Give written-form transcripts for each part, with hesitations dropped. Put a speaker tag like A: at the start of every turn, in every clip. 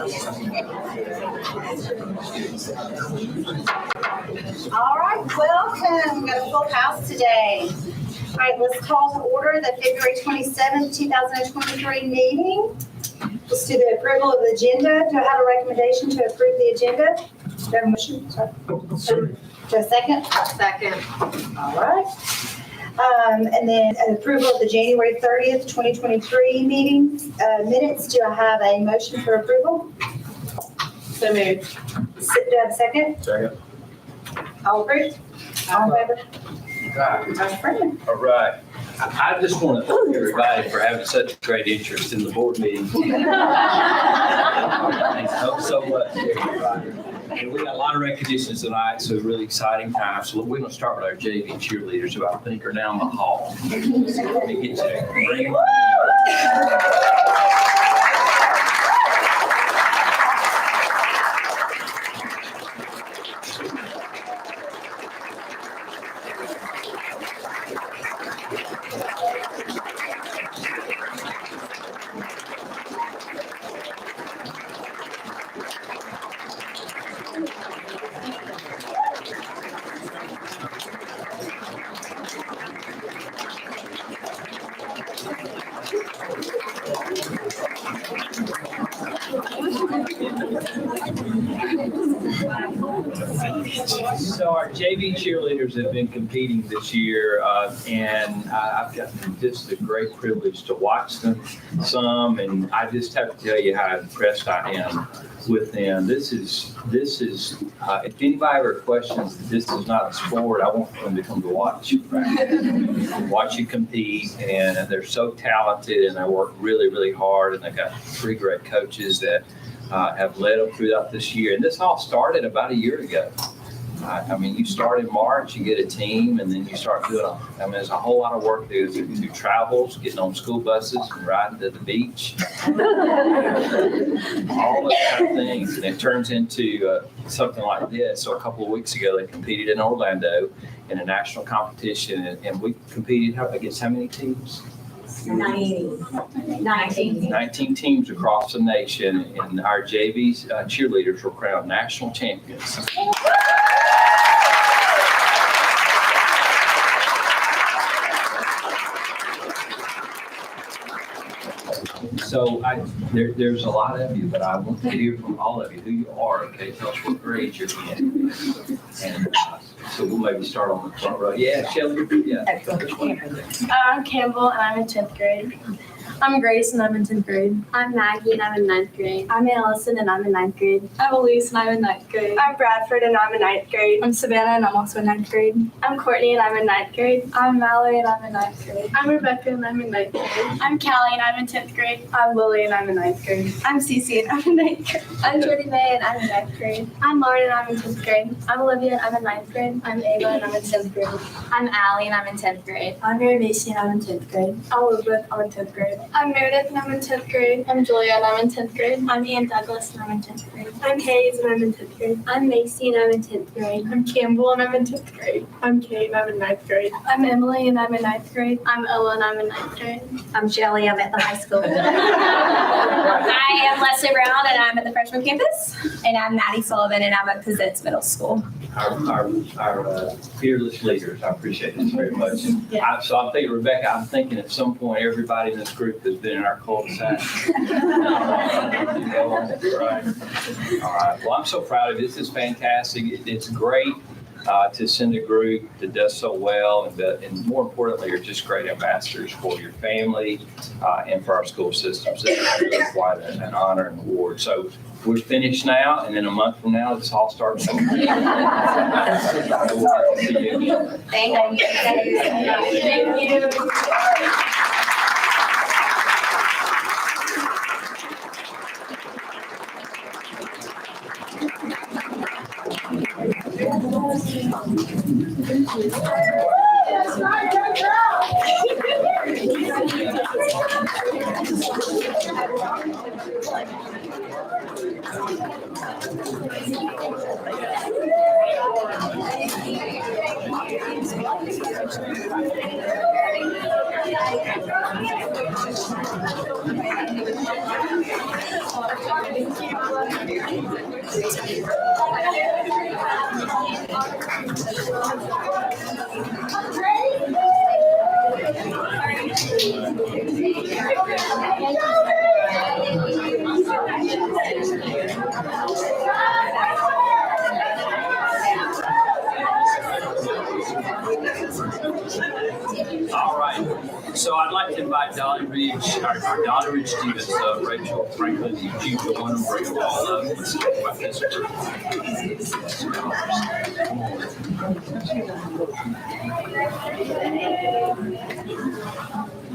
A: All right, welcome. We've got a full house today. All right, let's call to order the February 27th, 2023 meeting. Let's do the approval of the agenda. Do I have a recommendation to approve the agenda? Do I have a motion? Sorry. Do I have a second?
B: Second.
A: All right. And then an approval of the January 30th, 2023 meeting minutes. Do I have a motion for approval?
B: So moved.
A: Do I have a second?
C: Second.
A: All approved? All in favor?
C: Right.
A: Vice President.
C: All right. I just want to thank everybody for having such great interest in the board meeting. Thank you so much, everybody. And we got a lot of recognitions tonight, so really exciting time. So we're going to start with our JV cheerleaders, who I think are down the hall. Let me get you. Bring them. So our JV cheerleaders have been competing this year, and I've got just the great privilege to watch them some, and I just have to tell you how impressed I am with them. This is if anybody ever questions that this is not a sport, I want them to come to watch you compete, and they're so talented, and they work really, really hard, and they've got 3 great coaches that have led them throughout this year. And this all started about a year ago. I mean, you start in March, you get a team, and then you start doing, there's a whole lot of work there through travels, getting on school buses and riding to the beach, all those kind of things. And it turns into something like this. So a couple of weeks ago, they competed in Orlando in a national competition, and we competed against how many teams? 19 teams across the nation, and our JV's cheerleaders were crowned national champions. So there's a lot of you, but I want to hear from all of you who you are. Okay, tell us what grade you're in. And so we'll maybe start on the front row. Yeah, Shelly. Yeah.
D: I'm Campbell, and I'm in 10th grade. I'm Grace, and I'm in 10th grade.
E: I'm Maggie, and I'm in 9th grade.
D: I'm Allison, and I'm in 9th grade.
E: I'm Elise, and I'm in 9th grade.
D: I'm Bradford, and I'm in 9th grade. I'm Savannah, and I'm also in 9th grade.
E: I'm Courtney, and I'm in 9th grade.
D: I'm Mallory, and I'm in 9th grade.
E: I'm Rebecca, and I'm in 9th grade.
D: I'm Callie, and I'm in 10th grade. I'm Lily, and I'm in 9th grade.
E: I'm Cece, and I'm in 9th grade.
D: I'm Jordy May, and I'm in 9th grade.
E: I'm Lauren, and I'm in 10th grade.
D: I'm Olivia, and I'm in 9th grade.
E: I'm Ava, and I'm in 10th grade.
F: I'm Allie, and I'm in 10th grade.
D: I'm Mary Macy, and I'm in 10th grade. I'm Elizabeth, I'm in 10th grade.
E: I'm Meredith, and I'm in 10th grade.
D: I'm Julia, and I'm in 10th grade.
E: I'm Ann Douglas, and I'm in 10th grade.
D: I'm Hayes, and I'm in 10th grade.
E: I'm Macy, and I'm in 10th grade.
D: I'm Campbell, and I'm in 10th grade. I'm Kate, and I'm in 9th grade.
E: I'm Emily, and I'm in 9th grade.
D: I'm Ella, and I'm in 9th grade.
F: I'm Shelly, I'm at the high school.
G: I am Leslie Brown, and I'm at the freshman campus. And I'm Maddie Sullivan, and I'm at Pizzette's Middle School.
C: Our fearless leaders, I appreciate this very much.
D: Yeah.
C: So I'm thinking, Rebecca, I'm thinking at some point everybody in this group has been in our cul-de-sac. Right. All right. Well, I'm so proud of it. This is fantastic. It's great to send a group that does so well, and more importantly, are just great ambassadors for your family and for our school systems. It's really quite an honor and award. So we're finished now, and then a month from now, this all starts over.
G: Thank you.
D: Thank you. Thank you.
C: All right, so I'd like to invite Dolly Ridge, our Dolly Ridge students, Rachel, Franklin, you go on and bring them all up. Let's talk about this group.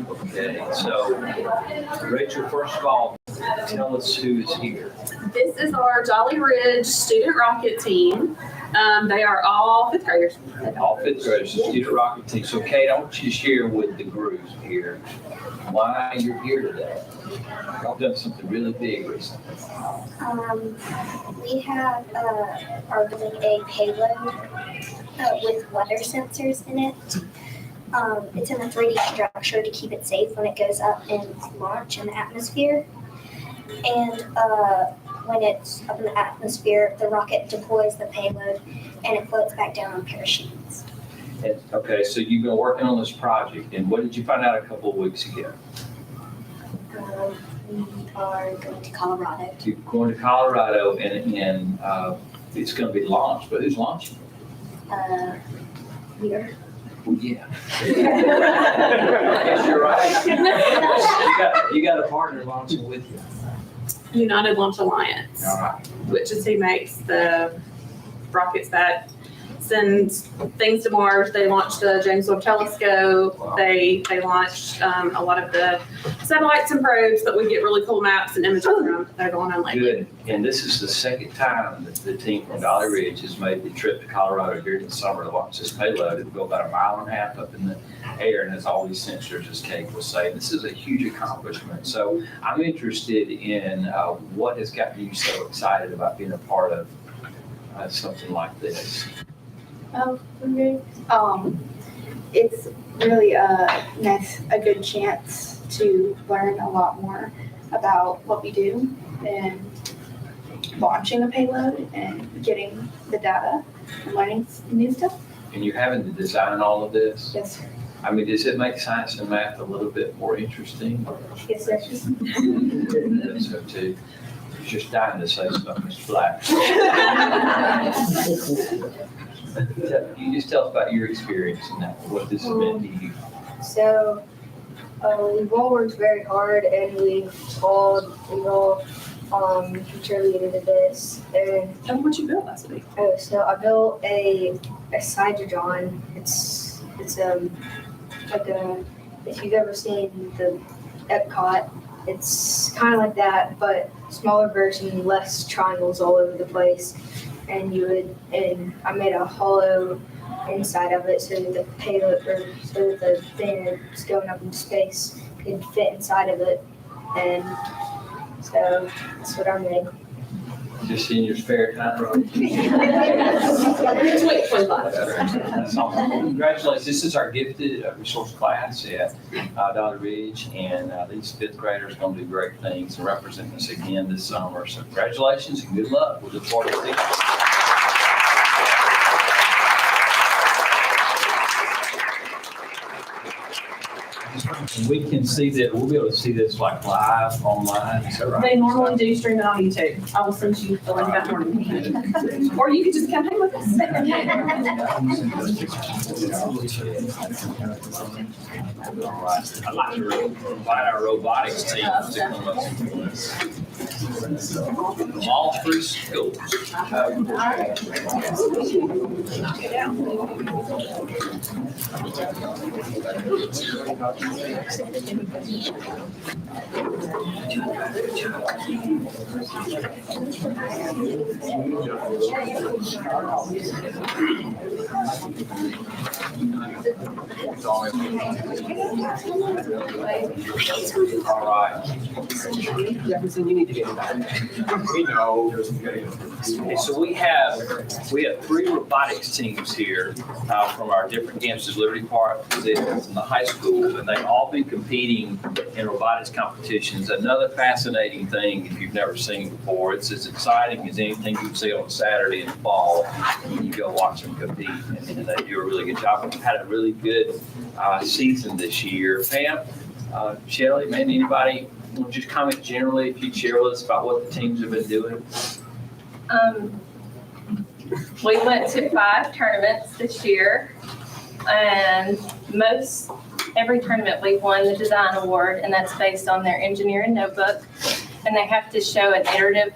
C: Okay, so Rachel, first of all, tell us who is here.
B: This is our Jolly Ridge Student Rocket Team. They are all fifth graders.
C: All fifth graders, the student rocket team. So Kate, I want you to share with the group here why you're here today. Y'all done something really big recently.
E: We have are building a payload with weather sensors in it. It's in a 3D structure to keep it safe when it goes up and launch in the atmosphere. And when it's up in the atmosphere, the rocket deploys the payload and it floats back down on parachutes.
C: And, okay, so you've been working on this project, and what did you find out a couple of weeks ago?
E: We are going to Colorado.
C: You're going to Colorado, and it's going to be launched, but who's launching?
E: Here.
C: Well, yeah. Yes, you're right. You got a partner launching with you.
B: United Launch Alliance,
C: All right.
B: which is who makes the rockets that send things to Mars. They launched the James Webb Telescope.
C: Wow.
B: They launched a lot of the satellites and probes that we get really cool maps and images from. They're going on lately.
C: Good. And this is the second time that the team from Dolly Ridge has made the trip to Colorado during the summer to launch this payload. It'll go about 1.5 miles up in the air and has all these sensors, as Kate was saying. This is a huge accomplishment. So I'm interested in what has gotten you so excited about being a part of something like this.
H: It's really a good chance to learn a lot more about what we do and launching a payload and getting the data and learning new stuff.
C: And you're having to design all of this?
H: Yes, sir.
C: I mean, does it make science and math a little bit more interesting?
H: Yes, sir.
C: That's so too. Just dying to say something, Mr. Black. You just tell us about your experience and what this has meant to you.
H: So we've all worked very hard and we've all contributed to this. And
B: Tell me what you built last week.
H: so I built a Hydrodron. It's like if you've ever seen the Epcot, it's kind of like that, but smaller version, less triangles all over the place. And I made a hollow inside of it so that the payload, or so that the thing that's going up into space could fit inside of it. And so that's what I made.
C: Just in your spare time? That's awesome. Congratulations. This is our gifted resource class at Dolly Ridge, and these fifth graders are going to do great things and represent us again this summer. So congratulations and good luck. We look forward to seeing you. And we can see that, we'll be able to see this like live online, is that right?
B: They normally do stream it on YouTube. I will send you the link that morning. Or you could just come hang with us.
C: All right. I'd like to invite our robotics team to come up from all three schools. All right.
I: Jefferson, you need to get back. We know.
C: Okay, so we have 3 robotics teams here from our different campuses, Liberty Park, positions, and the high school, and they've all been competing in robotics competitions. Another fascinating thing, if you've never seen before, it's as exciting as anything you see on Saturday in the fall. You go watch them compete, and they do a really good job. We've had a really good season this year. Pam, Shelley, maybe anybody, just comment generally if you'd share with us about what the teams have been doing.
D: We went to 5 tournaments this year, and every tournament we won the design award, and that's based on their engineering notebook. And they have to show an iterative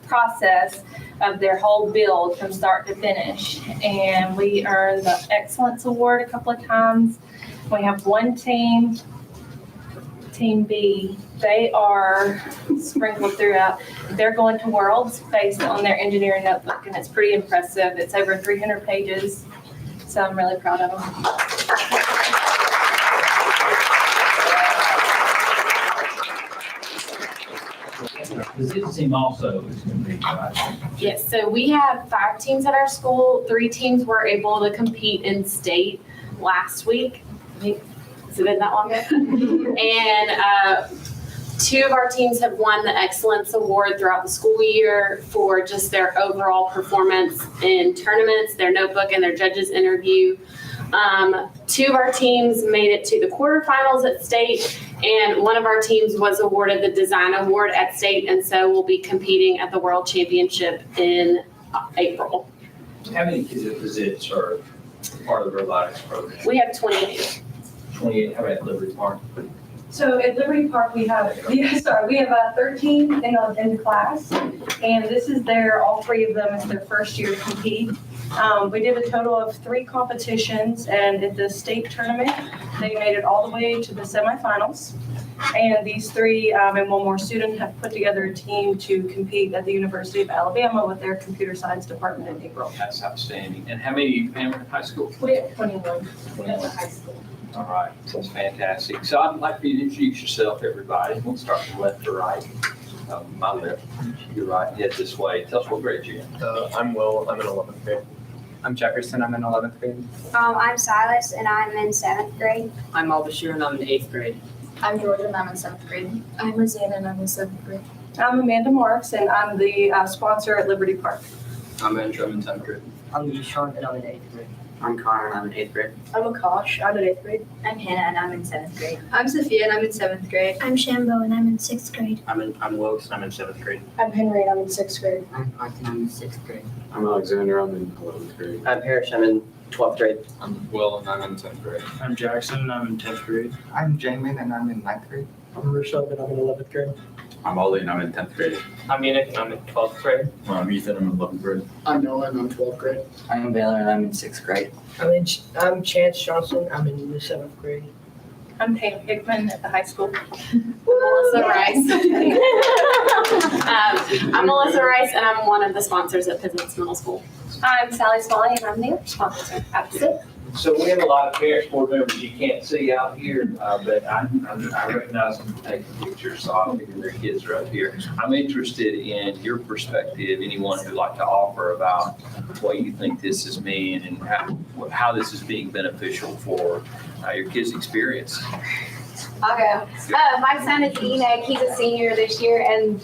D: process of their whole build from start to finish. And we earned the Excellence Award a couple of times. We have one team, Team B, they are sprinkled throughout. They're going to Worlds based on their engineering notebook, and it's pretty impressive. It's over 300 pages, so I'm really proud of them.
C: The Zips team also is going to be, right?
B: Yes, so we have 5 teams at our school. 3 teams were able to compete in state last week. I think, has it been that long? And 2 of our teams have won the Excellence Award throughout the school year for just their overall performance in tournaments, their notebook, and their judges interview. 2 of our teams made it to the quarterfinals at state, and 1 of our teams was awarded the Design Award at state, and so we'll be competing at the World Championship in April.
C: How many kids at the Zips are part of the robotics program?
B: We have 28.
C: 28, how about Liberty Park?
D: So at Liberty Park, we have 13 in the class, and this is all 3 of them is their first year to compete. We did a total of 3 competitions, and at the state tournament, they made it all the way to the semifinals. And these 3 and 1 more student have put together a team to compete at the University of Alabama with their computer science department in April.
C: That's outstanding. And how many Pam, in high school?
D: We have 21 at
C: 21.
D: the high school.
C: All right, that's fantastic. So I'd like for you to introduce yourself, everybody. We'll start from left to right. My left, your right, head this way. Tell us what grade you're in.
I: I'm Will, I'm in 11th grade. I'm Jefferson, I'm in 11th grade.
E: I'm Silas, and I'm in 7th grade.
J: I'm Albashir and I'm in 8th grade.
F: I'm Georgia and I'm in 7th grade.
D: I'm Rosanna and I'm in 7th grade. I'm Amanda Marks and I'm the sponsor at Liberty Park.
I: I'm Andrew, I'm in 10th grade.
J: I'm Yishan and I'm in 8th grade.
K: I'm Connor and I'm in 8th grade.
D: I'm Akash, I'm in 8th grade.
F: I'm Hannah and I'm in 7th grade.
H: I'm Sophia and I'm in 7th grade.
E: I'm Shambo, and I'm in 6th grade.
K: I'm Wilkes and I'm in 7th grade.
D: I'm Henry and I'm in 6th grade.
J: I'm Parth and I'm in 6th grade.
I: I'm Alexander, I'm in 11th grade.
J: I'm Parrish, I'm in 12th grade.
I: I'm Will and I'm in 10th grade.
K: I'm Jackson and I'm in 10th grade.
I: I'm Jamin and I'm in 9th grade.
J: I'm Rashad and I'm in 11th grade.
I: I'm Ollie and I'm in 10th grade.
J: I'm Enoch and I'm in 12th grade.
I: I'm Ethan, I'm in 11th grade.
J: I'm Noah and I'm 12th grade.
K: I'm Baylor and I'm in 6th grade.
J: I'm Chance Johnson, I'm in the 7th grade.
D: I'm Pam Hickman at the high school.
B: Melissa Rice. I'm Melissa Rice, and I'm one of the sponsors at Pizzett's Middle School.
G: I'm Sally Smalley and I'm the other sponsor. Absolutely.
C: So we have a lot of parents, board members you can't see out here, but I recognize them taking pictures, so I'll figure their kids are up here. I'm interested in your perspective, anyone who'd like to offer about what you think this is mean and how this is being beneficial for your kids' experience.
A: I'll go. My son is Enoch. He's a senior this year, and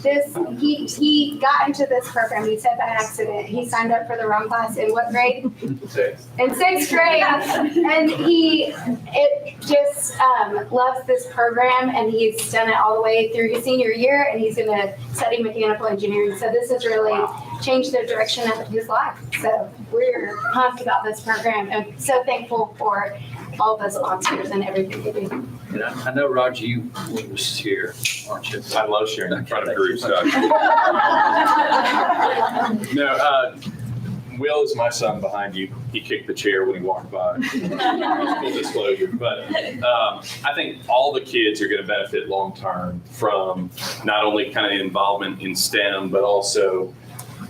A: he got into this program. He said by accident. He signed up for the wrong class in what grade?
C: 6th.
A: In 6th grade, and he just loves this program, and he's done it all the way through his senior year, and he's going to study mechanical engineering. So this has really changed the direction of his life. So we're pumped about this program, and so thankful for all the sponsors and everything they do.
C: And I know, Roger, you was here, aren't you?
I: I love sharing in front of groups. No, Will is my son behind you. He kicked the chair when he walked by. Full disclosure. But I think all the kids are going to benefit long-term from not only kind of involvement in STEM, but also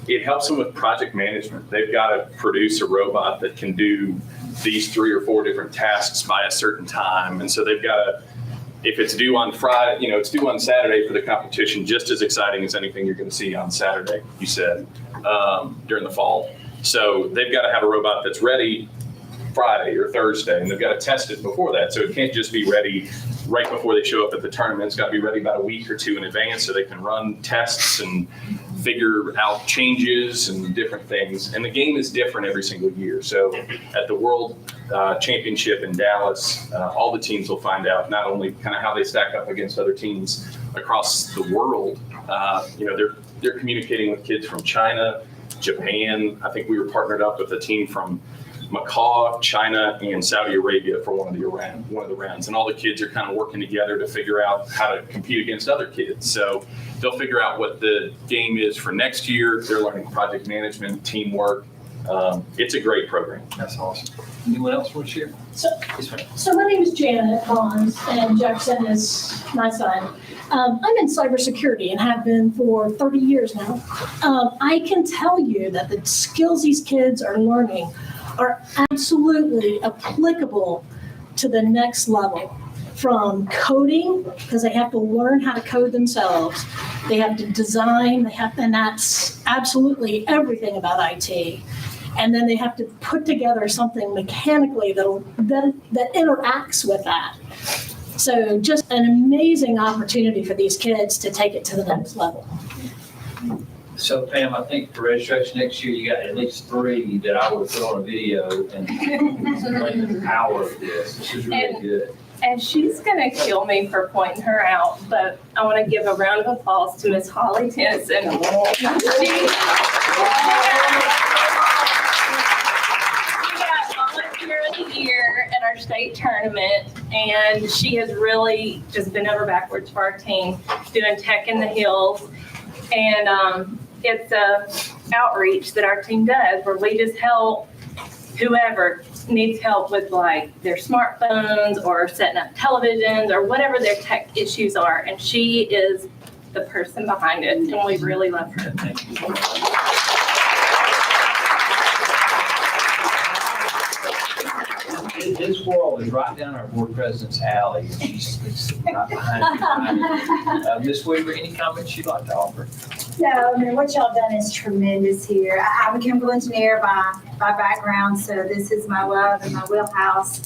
I: it helps them with project management. They've got to produce a robot that can do these 3 or 4 different tasks by a certain time. And so they've got to if it's due on Friday, it's due on Saturday for the competition, just as exciting as anything you're going to see on Saturday, you said, during the fall. So they've got to have a robot that's ready Friday or Thursday, and they've got to test it before that. So it can't just be ready right before they show up at the tournament. It's got to be ready about a week or two in advance so they can run tests and figure out changes and different things. And the game is different every single year. So at the World Championship in Dallas, all the teams will find out not only kind of how they stack up against other teams across the world. They're communicating with kids from China, Japan. I think we were partnered up with a team from Macau, China, and Saudi Arabia for one of the rounds. And all the kids are kind of working together to figure out how to compete against other kids. So they'll figure out what the game is for next year. They're learning project management, teamwork. It's a great program.
C: That's awesome. Anyone else want to share?
L: So my name is Janet Bonds, and Jackson is my son. I'm in cybersecurity and have been for 30 years now. I can tell you that the skills these kids are learning are absolutely applicable to the next level. From coding, because they have to learn how to code themselves. They have to design, and that's absolutely everything about IT. And then they have to put together something mechanically that interacts with that. So just an amazing opportunity for these kids to take it to the next level.
C: So Pam, I think for registration next year, you got at least 3 that I would put on a video and explain the power of this. This is really good.
D: And she's gonna kill me for pointing her out, but I want to give a round of applause to Miss Holly Tennyson. She got Volunteer of the Year at our state tournament, and she has really just been over backwards for our team, doing Tech in the Hills. And it's a outreach that our team does where we just help whoever needs help with like their smartphones or setting up televisions or whatever their tech issues are. And she is the person behind it, and we really love her.
C: Thank you. This world is right down our board president's alley. She's right behind you. Ms. Weaver, any comments you'd like to offer?
M: No, I mean, what y'all done is tremendous here. I'm a chemical engineer by background, so this is my love and my wheelhouse.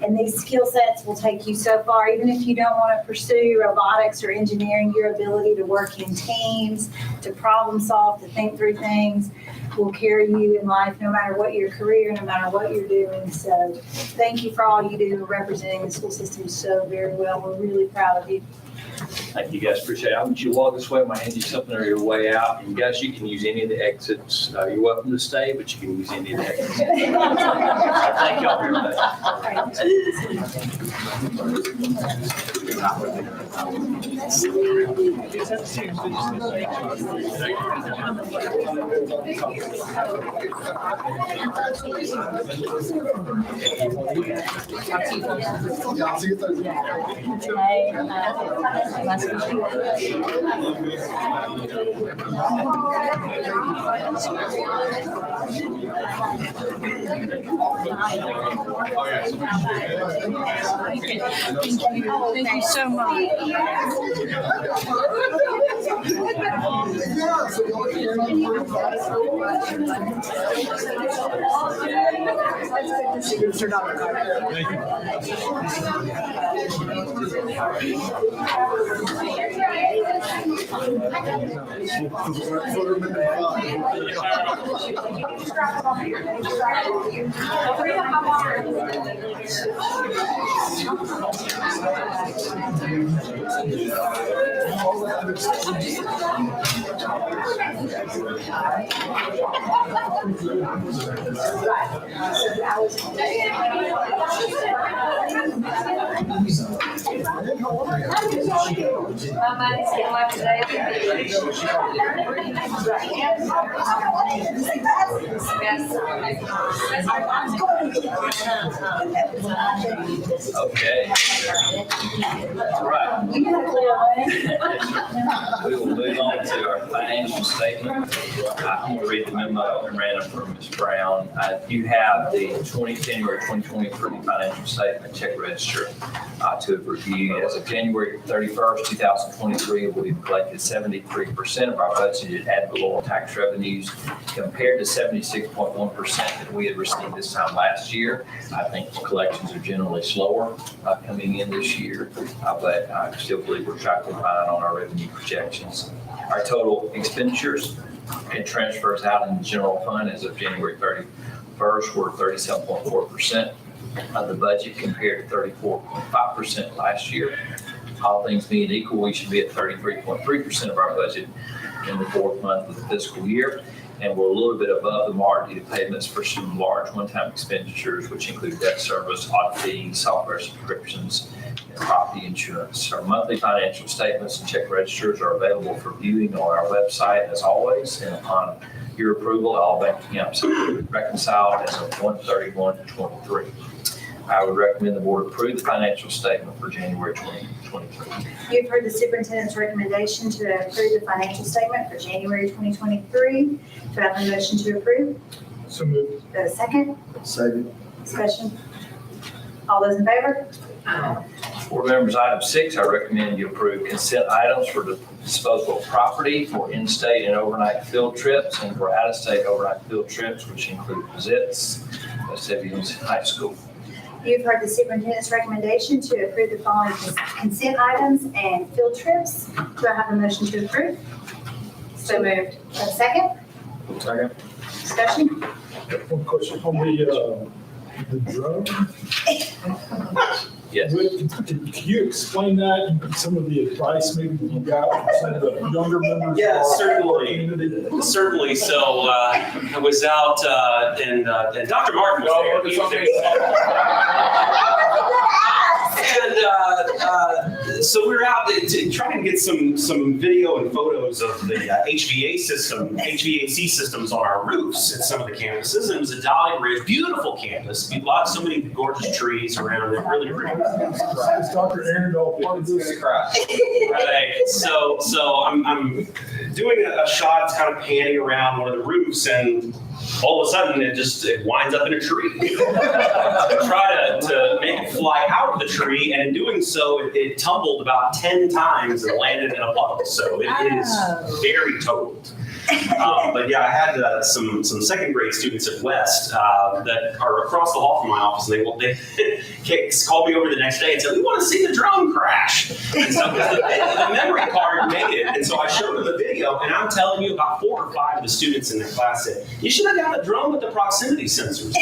M: And these skill sets will take you so far, even if you don't want to pursue robotics or engineering, your ability to work in teams, to problem solve, to think through things will carry you in life no matter what your career, no matter what you're doing. So thank you for all you do representing the school system so very well. We're really proud of you.
C: Thank you guys, appreciate it. I want you to walk this way. I might hand you something on your way out. And guys, you can use any of the exits. You're welcome to stay, but you can use any of the exits. Thank y'all very much.
L: Thank you so much.
C: Okay. All right. We will move on to our financial statement. statement. I'm going to read the memo memorandum from Ms. Brown. You have the January 2023 financial statement check register to review. As of January 31st, 2023, we've collected 73% of our budgeted ad valorem tax revenues compared to 76.1% that we had received this time last year. I think collections are generally slower coming in this year, but I still believe we're tracking fine on our revenue projections. Our total expenditures and transfers out in the general fund as of January 31st were 37.4% of the budget compared to 34.5% last year. All things being equal, we should be at 33.3% of our budget in the fourth month of the fiscal year. And we're a little bit above the mark due to payments for some large one-time expenditures, which include debt service, audit fees, software subscriptions, and property insurance. Our monthly financial statements and check registers are available for viewing on our website as always. And upon your approval, all bank accounts are reconciled as of 1/31/23. I would recommend the board approve the financial statement for January 2023.
M: You've heard the superintendent's recommendation to approve the financial statement for January 2023. Do I have a motion to approve?
N: So moved.
M: Do I have a second?
N: Second.
M: Discussion? All those in favor?
C: Board members, item 6, I recommend you approve consent items for the disposal of property for in-state and overnight field trips and for out-of-state overnight field trips, which include visits, Vestavia High School.
M: You've heard the superintendent's recommendation to approve the following consent items and field trips. Do I have a motion to approve? So moved. Do I have a second?
N: Second.
M: Discussion?
N: One question on the drone.
C: Yes.
N: Can you explain that and some of the advice maybe you got from some of the younger members?
O: Yeah,
N: of our
O: certainly.
N: community?
O: Certainly. So I was out and Dr. Martin was there. He was there. And so we were out trying to get some video and photos of the HVAC systems on our roofs at some of the campuses. And it was a Dolly Ridge, beautiful campus. So many gorgeous trees around it, really pretty.
N: Is Dr. Arundel part of this?
O: Right. So I'm doing a shot. It's kind of panning around one of the roofs, and all of a sudden it winds up in a tree. I try to make it fly out of the tree, and in doing so, it tumbled about 10 times and landed in a puddle. So it is very totaled. But yeah, I had some second grade students at West that are across the hall from my office, and they called me over the next day and said, "We want to see the drone crash." And so the memory card made it, and so I showed them the video, and I'm telling you, about 4 or 5 of the students in the class said, "You should have got a drone with the proximity sensors."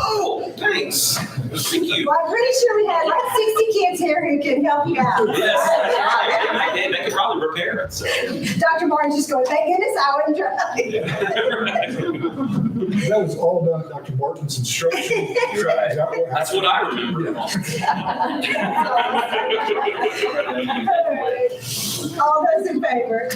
O: Oh, thanks. Thank you.
M: Well, I'm pretty sure we had like 60 kids here who can help you out.
O: Yes, that's right. They could probably repair it. So.
M: Dr. Martin's just going, thank goodness I wouldn't drive.
N: That was all done at Dr. Martin's instruction.
O: Right. That's what I remember.
M: All those in favor?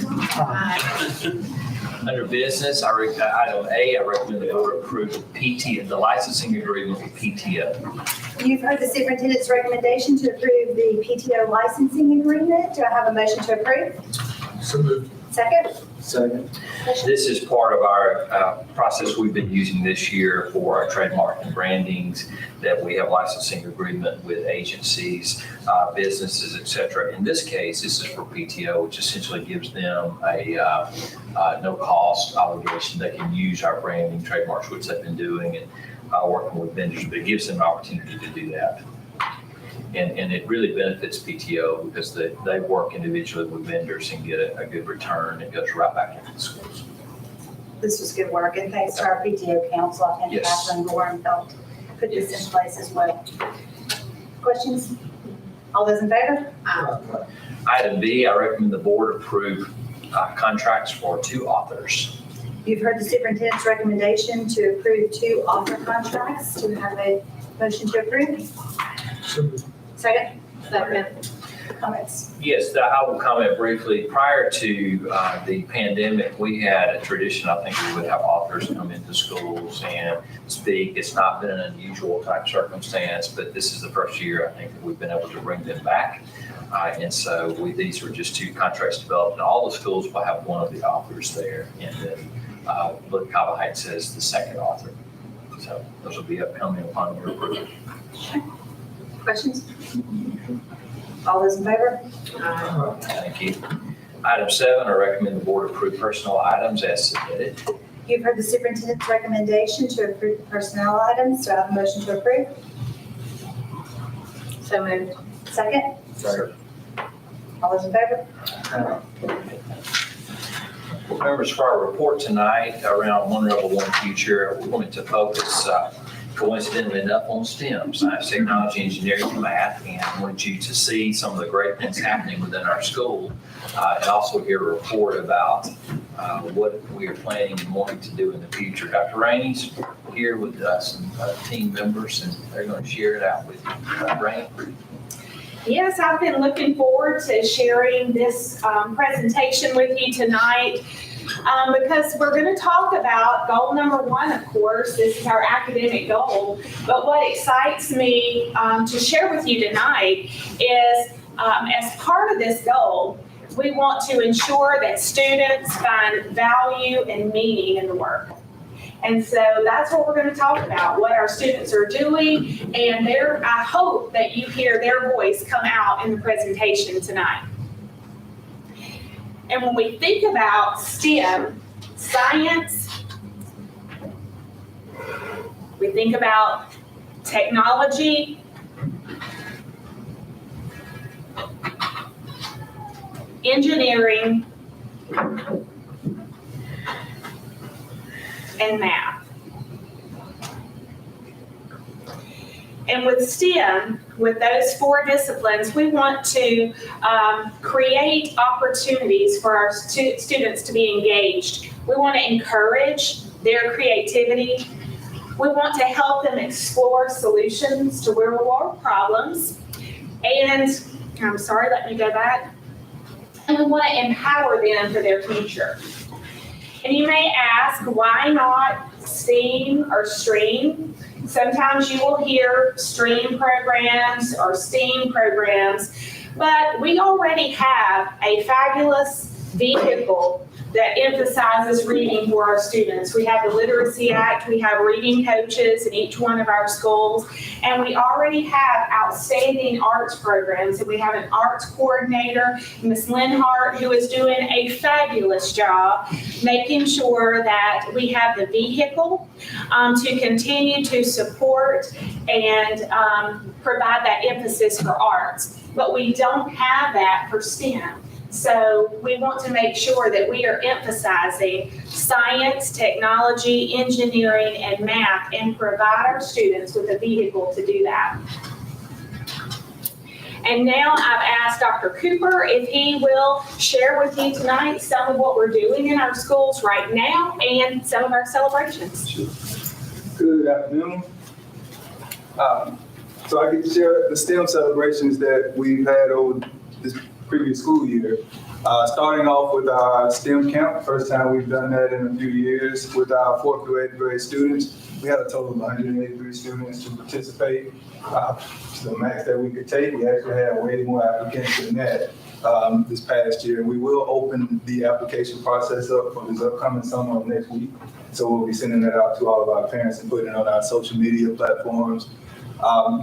C: Under business, item A, I recommend the board approve the licensing agreement with PTO.
M: You've heard the superintendent's recommendation to approve the PTO licensing agreement. Do I have a motion to approve?
N: So moved.
M: Second?
N: Second.
C: This is part of our process we've been using this year for our trademark and brandings, that we have licensing agreement with agencies, businesses, et cetera. In this case, this is for PTO, which essentially gives them a no cost obligation. They can use our branding trademarks, which they've been doing, and working with vendors, but it gives them an opportunity to do that. And it really benefits PTO because they work individually with vendors and get a good return. It goes right back into the schools.
M: This was good work, and thanks to our PTO council. I think
C: Yes.
M: Catherine Gorham helped put this in place as well. Questions? All those in favor?
C: Item B, I recommend the board approve contracts for 2 authors.
M: You've heard the superintendent's recommendation to approve 2 author contracts. Do we have a motion to approve?
N: So moved.
M: Second?
D: Second.
L: comments?
C: Yes, I will comment briefly. Prior to the pandemic, we had a tradition, I think we would have authors come into schools and speak. It's not been an unusual type circumstance, but this is the first year, I think, that we've been able to bring them back. And so these were just 2 contracts developed, and all the schools will have one of the authors there. And then Cava Heights has the second author. So those will be upcoming upon your approval.
A: Questions? All those in favor?
C: Thank you. Item 7, I recommend the board approve personnel items as submitted.
A: You've heard the superintendent's recommendation to approve the personnel items. Do I have a motion to approve?
M: So moved.
A: Second?
C: Second.
A: All those in favor?
C: Members, for our report tonight around One Rebel, One Future, we wanted to focus coincidentally enough on STEM, science, technology, engineering, and math, and I wanted you to see some of the great things happening within our school and also hear a report about what we are planning and wanting to do in the future. Dr. Rainey's here with some team members, and they're going to share it out with you. Rainey?
P: Yes, I've been looking forward to sharing this presentation with you tonight because we're going to talk about goal number 1, of course. This is our academic goal. But what excites me to share with you tonight is as part of this goal, we want to ensure that students find value and meaning in the work. And so that's what we're going to talk about, what our students are doing, and I hope that you hear their voice come out in the presentation tonight. And when we think about STEM, science, we think about technology, engineering, and math. And with STEM, with those 4 disciplines, we want to create opportunities for our students to be engaged. We want to encourage their creativity. We want to help them explore solutions to real-world problems. And, I'm sorry, let me go back. And we want to empower them for their future. And you may ask, why not STEAM or STREAM? Sometimes you will hear STREAM programs or STEAM programs, but we already have a fabulous vehicle that emphasizes reading for our students. We have the Literacy Act, we have reading coaches in each one of our schools, and we already have outstanding arts programs. And we have an arts coordinator, Ms. Linhart, who is doing a fabulous job making sure that we have the vehicle to continue to support and provide that emphasis for arts. But we don't have that for STEM. So we want to make sure that we are emphasizing science, technology, engineering, and math, and provide our students with a vehicle to do that. And now I've asked Dr. Cooper if he will share with you tonight some of what we're doing in our schools right now and some of our celebrations.
Q: Good afternoon. So I get to share the STEM celebrations that we've had over this previous school year. Starting off with our STEM camp, first time we've done that in a few years with our 4th through 8th grade students. We had a total of 183 students to participate. The max that we could take, we actually had way more applicants than that this past year. We will open the application process up for this upcoming summer of next week. So we'll be sending that out to all of our parents and putting it on our social media platforms.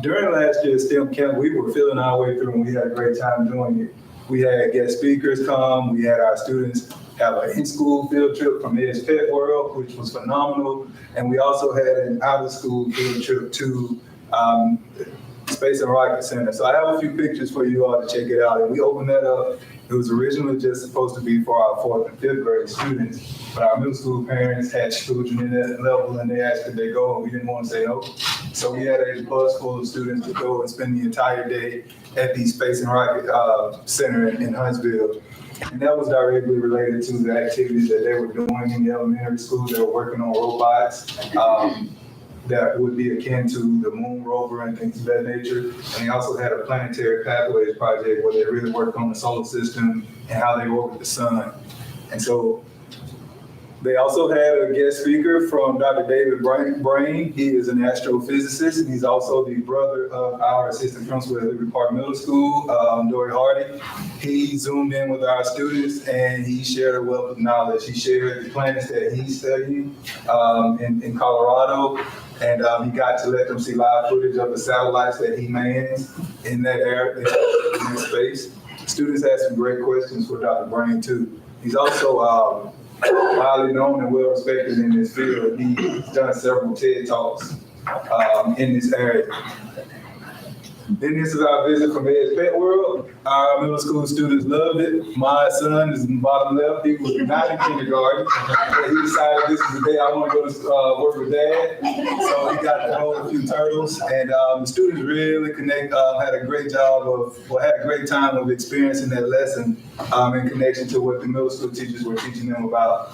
Q: During last year's STEM camp, we were feeling our way through and we had a great time doing it. We had guest speakers come. We had our students have an in-school field trip from Ed's Pet World, which was phenomenal. And we also had an out-of-school field trip to Space and Rocket Center. So I have a few pictures for you all to check it out. And we opened that up. It was originally just supposed to be for our 4th and 5th grade students, but our middle school parents had children in that level and they asked could they go, and we didn't want to say no. So we had a bus full of students to go and spend the entire day at the Space and Rocket Center in Huntsville. And that was directly related to the activities that they were doing in the elementary school. They were working on robots. that would be akin to the moon rover and things of that nature. And they also had a planetary pathways project where they really worked on the solar system and how they orbit the sun. And so they also had a guest speaker from Dr. David Brain. He is an astrophysicist, and he's also the brother of our assistant principal at Liberty Park Middle School, Dory Hardy. He zoomed in with our students, and he shared a wealth of knowledge. He shared the planets that he's studying in Colorado, and he got to let them see live footage of the satellites that he mans in that area, in that space. Students had some great questions for Dr. Brain, too. He's also widely known and well respected in this field. He's done several TED Talks in this area. Then this is our visit from Ed's Pet World. Our middle school students loved it. My son is in the bottom left. He was not in kindergarten. He decided this is the day I want to go to work with Dad. So he got to hold a few turtles. And the students really had a great time of experiencing that lesson in connection to what the middle school teachers were teaching them about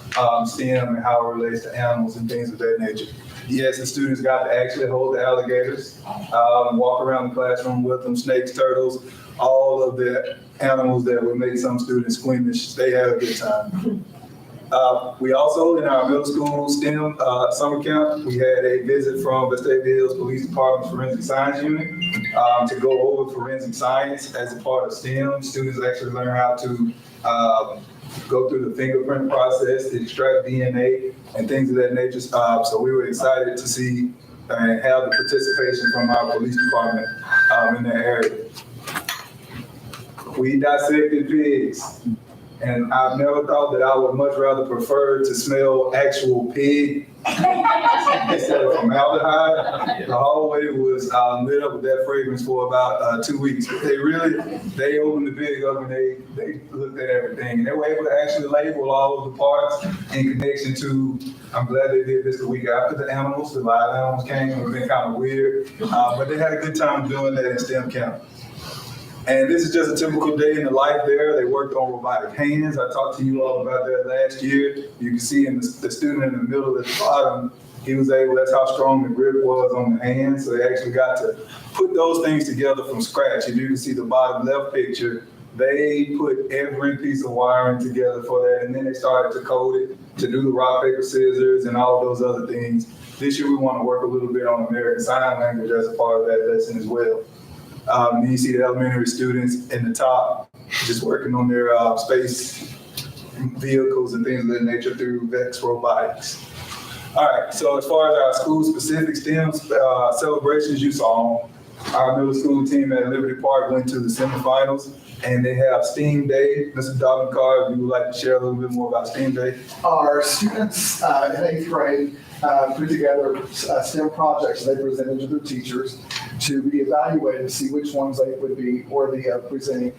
Q: STEM and how it relates to animals and things of that nature. Yes, the students got to actually hold the alligators, walk around the classroom with them, snakes, turtles, all of the animals that would make some students squeamish. They had a good time. We also, in our middle school STEM summer camp, we had a visit from Vestavia Hills Police Department's Forensic Science Unit to go over forensic science as a part of STEM. Students actually learn how to go through the fingerprint process, to extract DNA, and things of that nature. So we were excited to see and have the participation from our police department in that area. We dissected pigs, and I've never thought that I would much rather prefer to smell actual pig instead of formaldehyde. The hallway was lit up with that fragrance for about 2 weeks. They opened the pig up and they looked at everything, and they were able to actually label all of the parts in connection to. I'm glad they did this the week after the live animals came. It would have been kind of weird, but they had a good time doing that in STEM camp. And this is just a typical day in the life there. They worked on robotic hands. I talked to you all about that last year. You can see in the student in the middle at the bottom, that's how strong the grip was on the hands. So they actually got to put those things together from scratch. If you can see the bottom left picture, they put every piece of wiring together for that. And then they started to code it, to do the rock, paper, scissors, and all of those other things. This year we want to work a little bit on American Sign Language as a part of that lesson as well. And you see the elementary students in the top just working on their space vehicles and things of that nature through VEX Robotics. All right, so as far as our school-specific STEM celebrations, you saw our middle school team at Liberty Park went to the semifinals, and they have STEAM Day. Mr. Dobbin-Carr, if you would like to share a little bit more about STEAM Day.
R: Our students in 8th grade put together STEM projects they presented to their teachers to be evaluated to see which ones they would be worthy of presenting.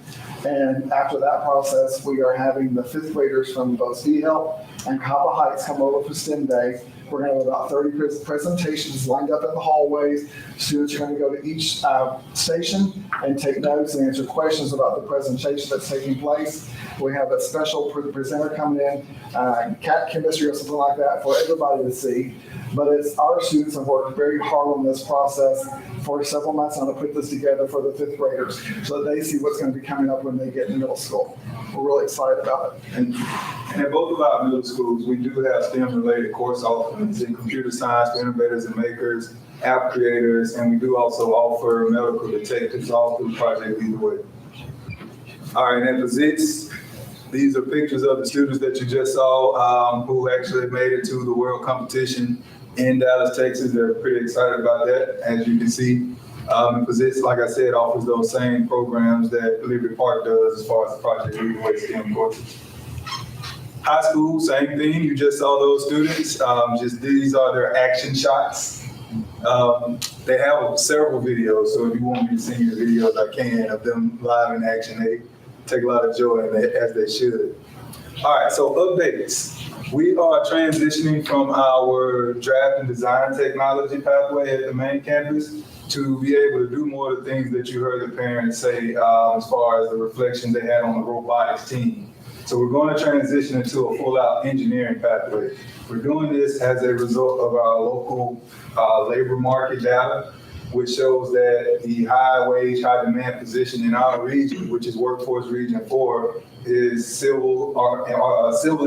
R: And after that process, we are having the 5th graders from both D-Help and Capa Heights come over for STEM Day. We're going to have about 30 presentations lined up in the hallways. Students are going to go to each station and take notes and answer questions about the presentation that's taking place. We have a special presenter coming in, cat chemistry or something like that for everybody to see. But our students have worked very hard on this process for several months now to put this together for the 5th graders so that they see what's going to be coming up when they get in middle school. We're really excited about it.
Q: And at both of our middle schools, we do have STEM-related course offerings in computer science for innovators and makers, app creators, and we do also offer medical detectives all through Project Lead the Way. All right, and for ZITS, these are pictures of the students that you just saw who actually made it to the world competition in Dallas, Texas. They're pretty excited about that, as you can see. Because it's, like I said, offers those same programs that Liberty Park does as far as the Project Lead the Way STEM courses. High school, same thing. You just saw those students. Just these are their action shots. They have several videos, so if you want me to send you the videos, I can, of them live in action. They take a lot of joy in it, as they should. All right, so updates. We are transitioning from our draft and design technology pathway at the main campus to be able to do more of the things that you heard the parents say as far as the reflections they had on the robotics team. So we're going to transition into a full-out engineering pathway. We're doing this as a result of our local labor market data, which shows that the high wage, high demand position in our region, which is Workforce Region 4, is civil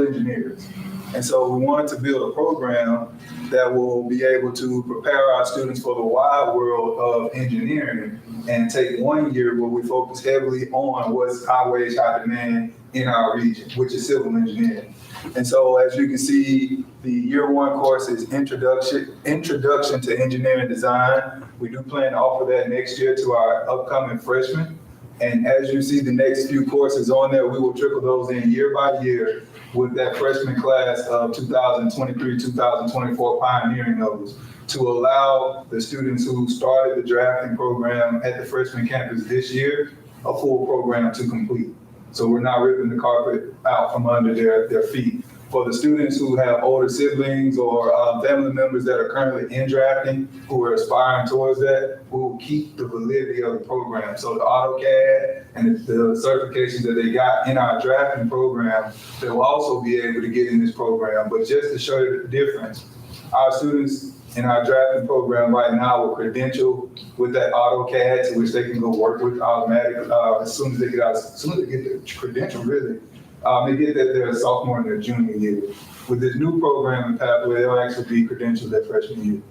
Q: engineers. And so we wanted to build a program that will be able to prepare our students for the wide world of engineering and take 1 year where we focus heavily on what's high wage, high demand in our region, which is civil engineering. And so as you can see, the year 1 course is Introduction to Engineering Design. We do plan to offer that next year to our upcoming freshmen. And as you see the next few courses on there, we will trickle those in year by year with that freshman class of 2023, 2024 pioneering those to allow the students who started the drafting program at the freshman campus this year a full program to complete. So we're not ripping the carpet out from under their feet. For the students who have older siblings or family members that are currently in drafting, who are aspiring towards that, we will keep the validity of the program. So the AutoCAD and the certifications that they got in our drafting program, they will also be able to get in this program. But just to show you the difference, our students in our drafting program right now will credential with that AutoCAD, to which they can go work with automatically as soon as they get out, as soon as they get the credential, really. They get that their sophomore and their junior year. With this new program and pathway, they'll actually be credentialed their freshman year.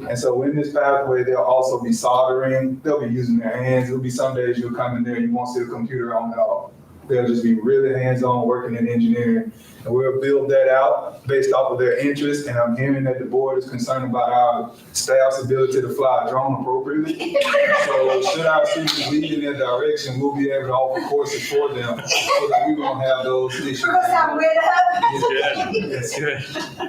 Q: And so in this pathway, they'll also be soldering, they'll be using their hands. There'll be some days you'll come in there and you won't see a computer on at all. They'll just be really hands-on working in engineering. And we'll build that out based off of their interest. And I'm hearing that the board is concerned about our staff's ability to fly a drone appropriately. So should our students lead in that direction, we'll be able to offer courses for them so that we won't have those issues.
I: That's good.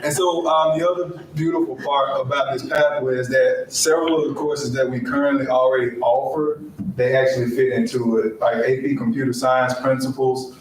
Q: And so the other beautiful part about this pathway is that several of the courses that we currently already offer, they actually fit into it, like AP Computer Science Principles,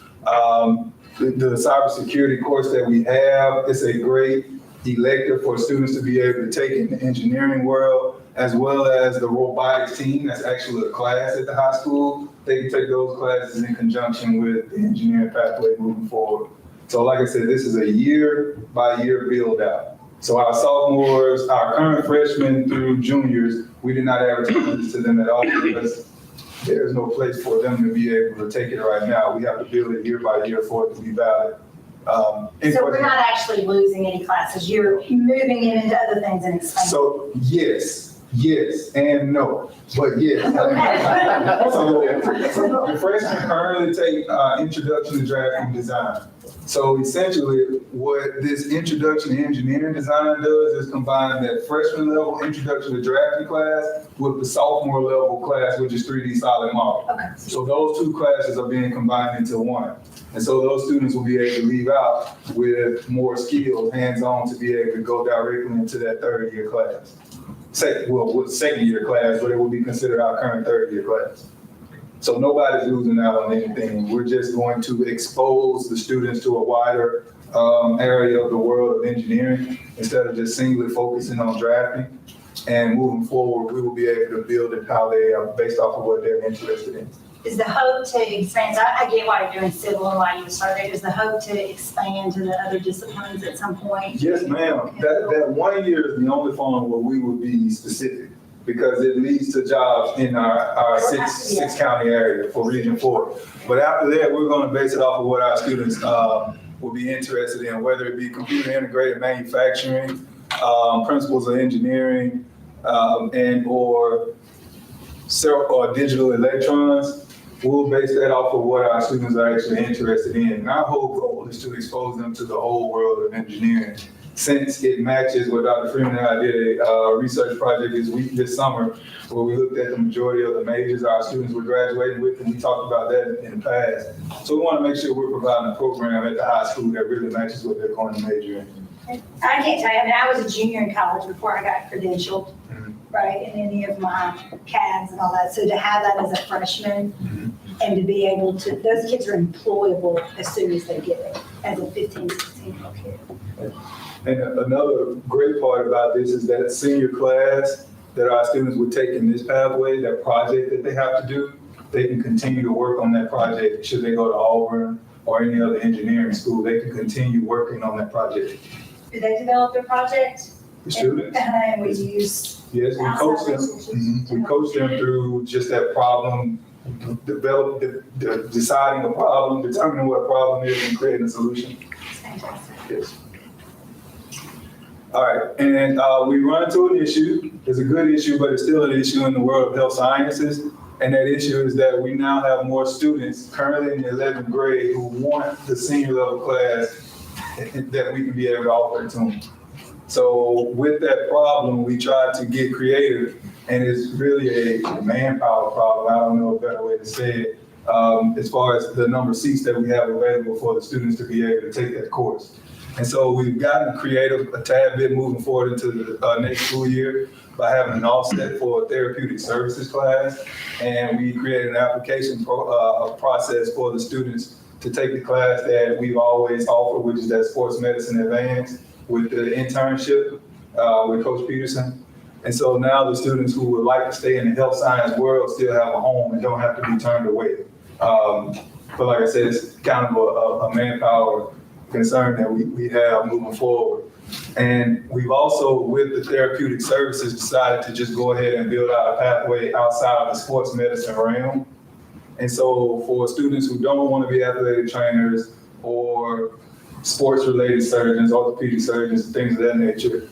Q: the cybersecurity course that we have. It's a great elective for students to be able to take in the engineering world, as well as the robotics team. That's actually a class at the high school. They can take those classes in conjunction with the engineering pathway moving forward. So like I said, this is a year by year build out. So our sophomores, our current freshmen through juniors, we did not advertise this to them at all because there's no place for them to be able to take it right now. We have to build it year by year for it to be valid.
M: So we're not actually losing any classes. You're moving it into other things and expanding.
Q: So yes, and no, but yes. So the freshmen currently take Introduction to Drafting Design. So essentially, what this Introduction to Engineering Design does is combine that freshman level Introduction to Drafting class with the sophomore level class, which is 3D solid model.
M: Okay.
Q: So those two classes are being combined into one. And so those students will be able to leave out with more skills, hands-on, to be able to go directly into that third year class. Second year class, but it will be considered our current third year class. So nobody's losing out on anything. We're just going to expose the students to a wider area of the world of engineering instead of just singly focusing on drafting. And moving forward, we will be able to build it how they are based off of what they're interested in.
M: Is the hope to expand, so I get why you're doing civil and why you started, is the hope to expand to the other disciplines at some point?
Q: Yes, ma'am. That 1 year is the only form where we would be specific because it leads to jobs in our six county area for Region 4. But after that, we're going to base it off of what our students will be interested in, whether it be computer integrated manufacturing, principles of engineering, and or digital electrons. We'll base that off of what our students are actually interested in. And our whole goal is to expose them to the whole world of engineering. Since it matches what Dr. Freeman and I did a research project this summer, where we looked at the majority of the majors our students were graduating with, and we talked about that in the past. So we want to make sure we're providing a program at the high school that really matches what they're going to major in.
M: I can't tell you, I mean, I was a junior in college before I got credentialed, right, in any of my CADs and all that. So to have that as a freshman and to be able to, those kids are employable as soon as they get it, as a 15, 16-year-old kid.
Q: And another great part about this is that senior class that our students would take in this pathway, that project that they have to do, they can continue to work on that project should they go to Auburn or any other engineering school, they can continue working on that project.
M: Do they develop their project?
Q: The students,
M: And we use.
Q: yes, we coach them. We coach them through just that problem, deciding a problem, determining what a problem is, and creating a solution. Yes. All right, and we run into an issue. It's a good issue, but it's still an issue in the world of health sciences. And that issue is that we now have more students currently in the 11th grade who want the senior level class that we can be able to offer to them. So with that problem, we try to get creative, and it's really a manpower problem. I don't know a better way to say it, as far as the number of seats that we have available for the students to be able to take that course. And so we've gotten creative a tad bit moving forward into the next school year by having an offset for a therapeutic services class. And we created an application process for the students to take the class that we've always offered, which is that sports medicine advanced with the internship with Coach Peterson. And so now the students who would like to stay in the health science world still have a home and don't have to be turned away. But like I said, it's kind of a manpower concern that we have moving forward. And we've also, with the therapeutic services, decided to just go ahead and build out a pathway outside of the sports medicine realm. And so for students who don't want to be athletic trainers or sports-related surgeons, orthopedic surgeons, things of that nature,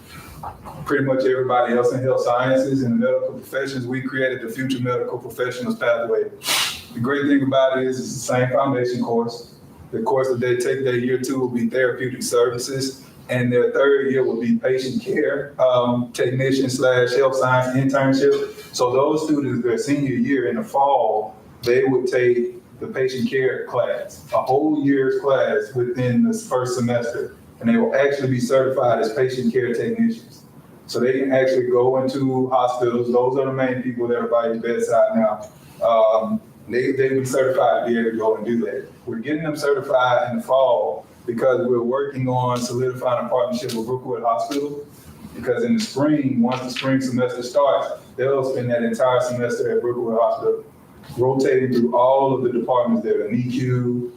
Q: pretty much everybody else in health sciences and the medical professions, we created the Future Medical Professionals Pathway. The great thing about it is it's the same foundation course. The course that they take their year 2 will be therapeutic services, and their 3rd year will be patient care technician / health science internship. So those students, their senior year in the fall, they would take the patient care class, a whole year's class within the first semester, and they will actually be certified as patient care technicians. So they can actually go into hospitals. Those are the main people that are by your bedside now. They be certified to be able to go and do that. We're getting them certified in the fall because we're working on solidifying a partnership with Brookwood Hospital. Because in the spring, once the spring semester starts, they'll spend that entire semester at Brookwood Hospital, rotating through all of the departments there, the NICU,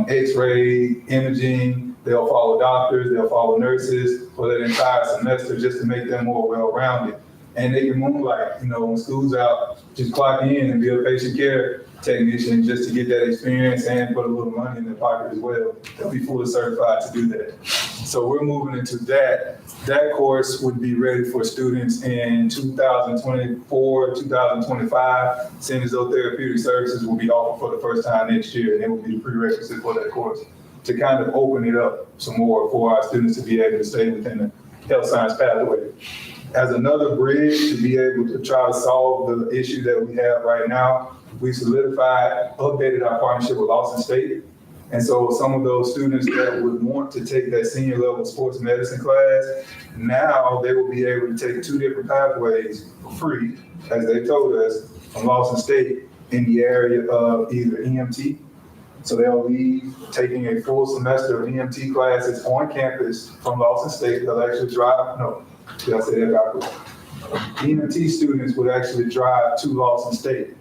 Q: X-ray, imaging. They'll follow doctors, they'll follow nurses for that entire semester just to make them more well-rounded. And they can moonlight, when school's out, just clock in and be a patient care technician just to get that experience and put a little money in their pocket as well. They'll be fully certified to do that. So we're moving into that. That course would be ready for students in 2024, 2025, seeing as though therapeutic services will be offered for the first time next year, and it will be the prerequisite for that course to kind of open it up some more for our students to be able to stay within the health science pathway. As another bridge to be able to try to solve the issue that we have right now, we solidified, updated our partnership with Austin State. And so some of those students that would want to take that senior level sports medicine class, now they will be able to take 2 different pathways for free, as they told us, from Austin State in the area of either EMT. So they'll be taking a full semester of EMT classes on campus from Austin State. They'll actually drive, did I say that backwards? EMT students would actually drive to Lawson State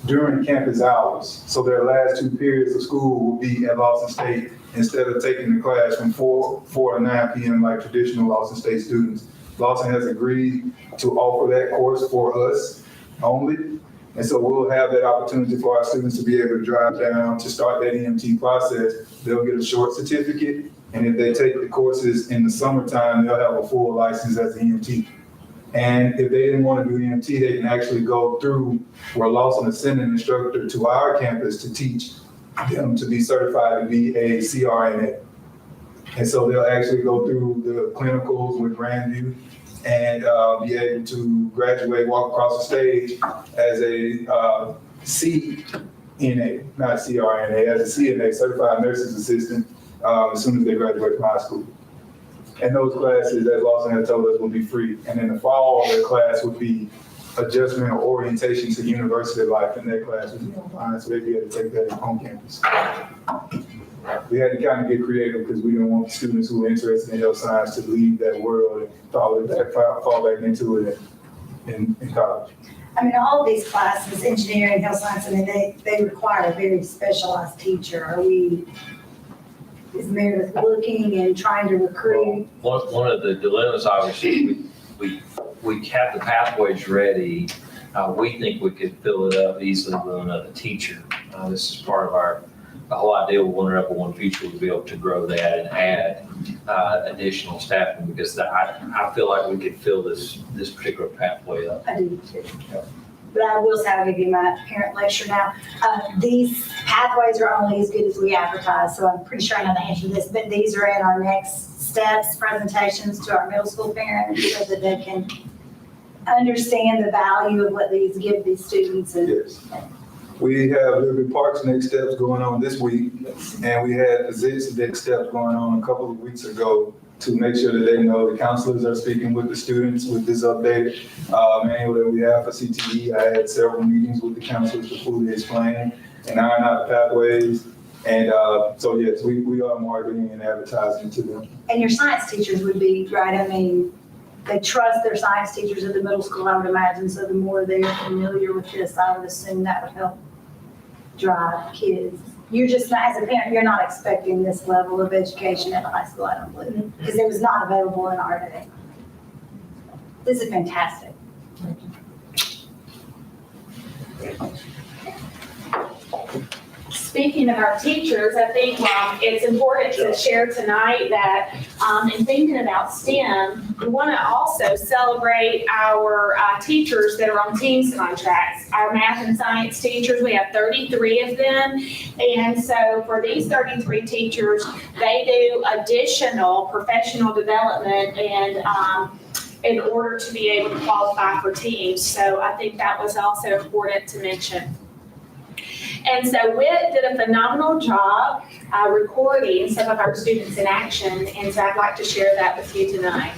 Q: during campus hours. So their last 2 periods of school will be at Lawson State instead of taking the class from 4 to 9 p.m. like traditional Lawson State students. Lawson has agreed to offer that course for us only. And so we'll have that opportunity for our students to be able to drive down to start that EMT process. They'll get a short certificate. And if they take the courses in the summertime, they'll have a full license as an EMT. And if they didn't want to do EMT, they can actually go through where Lawson is sending an instructor to our campus to teach them to be certified to be a CRNA. And so they'll actually go through the clinicals with Grandview and be able to graduate, walk across the stage as a CNA, not CRNA, as a CNA, Certified Nurse's Assistant, as soon as they graduate from high school. And those classes, as Lawson has told us, will be free. And in the fall, their class would be adjustment or orientation to university life, and their class would be online, so they'd be able to take that on campus. We had to kind of get creative because we didn't want students who were interested in health science to leave that world and fall back into it in college.
M: I mean, all of these classes, engineering, health science, I mean, they require a very specialized teacher. Are we is Meredith looking and trying to recruit?
S: One of the dilemmas, obviously, we have the pathways ready. We think we could fill it up easily with another teacher. This is part of the whole idea with One Rebel, One Future, to be able to grow that and add additional staffing, because I feel like we could fill this particular pathway up.
M: I do too. But I will say, I'll give you my parent lecture now. These pathways are only as good as we advertise, so I'm pretty sure I know the answer to this, but these are in our next steps, presentations to our middle school parents so that they can understand the value of what these give these students. And
Q: Yes. We have Liberty Park's next steps going on this week, and we had Zig's next steps going on a couple of weeks ago to make sure that they know the counselors are speaking with the students with this updated manual that we have for CTE. I had several meetings with the counselors to fully explain and iron out the pathways. And so yes, we are marketing and advertising to them.
M: And your science teachers would be, right, I mean, they trust their science teachers at the middle school, I would imagine, so the more they're familiar with this, I would assume that would help drive kids. You're just, as a parent, you're not expecting this level of education at the high school, I don't believe, because it was not available in our day. This is fantastic.
P: Speaking of our teachers, I think it's important to share tonight that in thinking about STEM, we want to also celebrate our teachers that are on Teams contracts. Our math and science teachers, we have 33 of them. And so for these 33 teachers, they do additional professional development and in order to be able to qualify for Teams. So I think that was also important to mention. And so WIT did a phenomenal job recording some of our students in action, and so I'd like to share that with you tonight.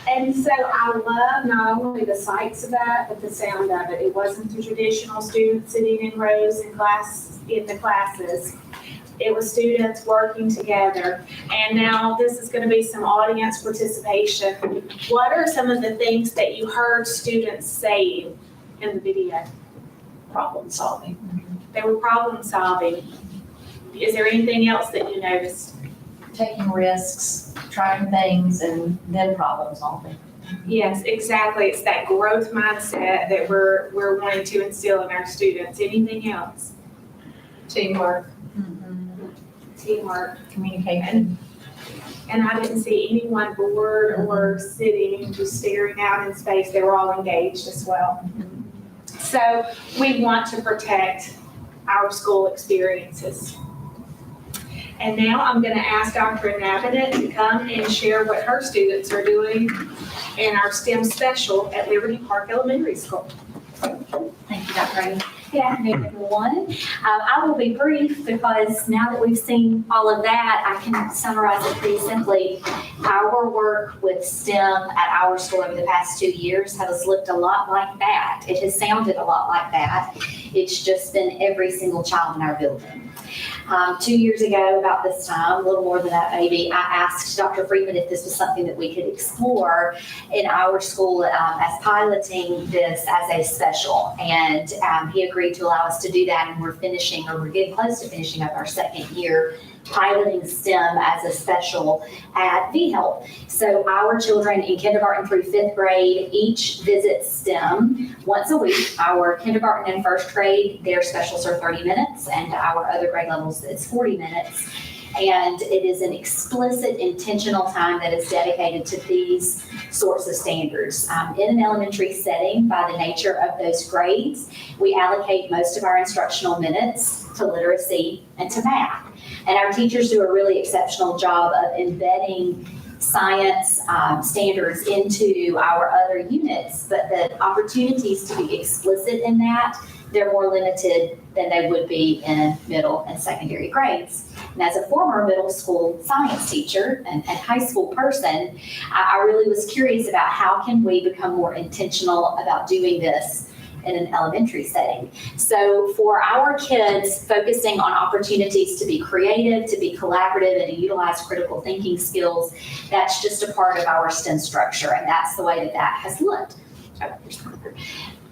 P: And so I love not only the sights of that, but the sound of it. It wasn't the traditional students sitting in rows in the classes. It was students working together. And now this is going to be some audience participation. What are some of the things that you heard students saying in the video?
L: Problem solving.
P: They were problem solving. Is there anything else that you noticed?
T: Taking risks, trying things, and then problem solving.
P: Yes, exactly. It's that growth mindset that we're wanting to instill in our students. Anything else?
T: Teamwork.
P: Teamwork.
T: Communication.
P: And I didn't see anyone bored or sitting and just staring out in space. They were all engaged as well. So we want to protect our school experiences. And now I'm going to ask Dr. Nabinet to come and share what her students are doing in our STEM special at Liberty Park Elementary School.
F: Thank you, Dr. Ray. Good afternoon, everyone. I will be brief because now that we've seen all of that, I can summarize it pretty simply. Our work with STEM at our school over the past 2 years has looked a lot like that. It has sounded a lot like that. It's just been every single child in our building. 2 years ago, about this time, a little more than that maybe, I asked Dr. Freeman if this was something that we could explore in our school as piloting this as a special. And he agreed to allow us to do that, and we're getting close to finishing up our second year piloting STEM as a special at VHELP. So our children in kindergarten through 5th grade each visit STEM once a week. Our kindergarten and 1st grade, their specials are 30 minutes, and our other grade levels, it's 40 minutes. And it is an explicit, intentional time that is dedicated to these sorts of standards. In an elementary setting, by the nature of those grades, we allocate most of our instructional minutes to literacy and to math. And our teachers do a really exceptional job of embedding science standards into our other units, but the opportunities to be explicit in that, they're more limited than they would be in middle and secondary grades. And as a former middle school science teacher and high school person, I really was curious about how can we become more intentional about doing this in an elementary setting. So for our kids, focusing on opportunities to be creative, to be collaborative, and to utilize critical thinking skills, that's just a part of our STEM structure, and that's the way that has looked.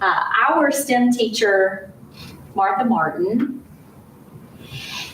F: Our STEM teacher, Martha Martin,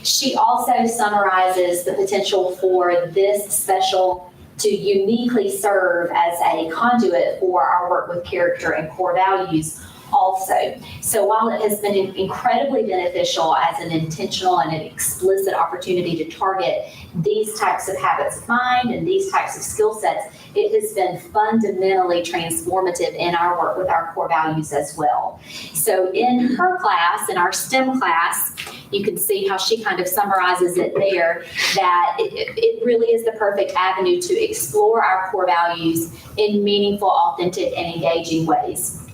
F: she also summarizes the potential for this special to uniquely serve as a conduit for our work with character and core values also. So while it has been incredibly beneficial as an intentional and an explicit opportunity to target these types of habits of mind and these types of skill sets, it has been fundamentally transformative in our work with our core values as well. So in her class, in our STEM class, you can see how she kind of summarizes it there, that it really is the perfect avenue to explore our core values in meaningful, authentic, and engaging ways.